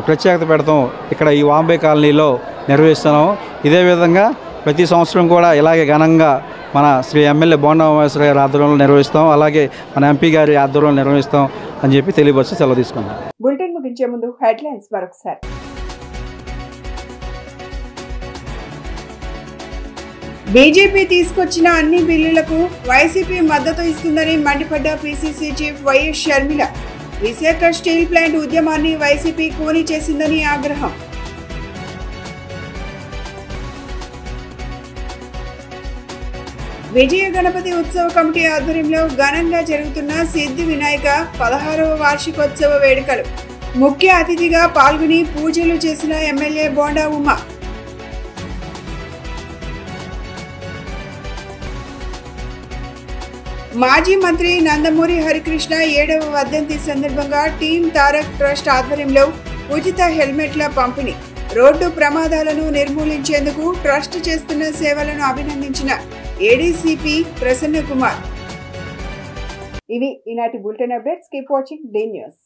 ప్రత్యేకత పెడతాం ఇక్కడ ఈ వాంబే కాలనీలో నిర్వహిస్తున్నాము. ఇదే విధంగా ప్రతి సంవత్సరం కూడా ఇలాగే ఘనంగా మన శ్రీ ఎమ్మెల్యే బోండా ఉమామహేశ్వర గారి ఆధ్వర్యంలో నిర్వహిస్తాం. అలాగే మన ఎంపీ గారి ఆధ్వర్యంలో నిర్వహిస్తాం అని చెప్పి తెలియపరిచి సెలవు తీసుకున్నాం. బులెటిన్ ముగించే ముందు హెడ్లైన్స్ మరొకసారి. బీజేపీ తీసుకొచ్చిన అన్ని బిల్లులకు వైసీపీ మద్దతు ఇస్తుందని మండిపడ్డ PCC chief YS Sharmila. Visakha steel plant ఉద్యమాన్ని వైసీపీ కూని చేసిందని ఆగ్రహం. విజయ గణపతి ఉత్సవ కమిటీ ఆధ్వర్యంలో ఘనంగా జరుగుతున్న సిద్ధి వినాయక 16వ వార్షికోత్సవ వేడుకలు. ముఖ్య అతిథిగా పాల్గొని పూజలు చేసిన ఎమ్మెల్యే బోండా ఉమ. మాజీ మంత్రి నందమూరి హరికృష్ణ 7వ వర్ధంతి సందర్భంగా టీం తారక్ ట్రస్ట్ ఆధ్వర్యంలో ఉచిత హెల్మెట్ల పంపిణీ. రోడ్డు ప్రమాదాలను నిర్మూలించేందుకు ట్రస్ట్ చేస్తున్న సేవలను అభినందించిన ఏడీసీపీ ప్రసన్న కుమార్. ఇవి ఈనాటి bulletin updates. Keep watching the news.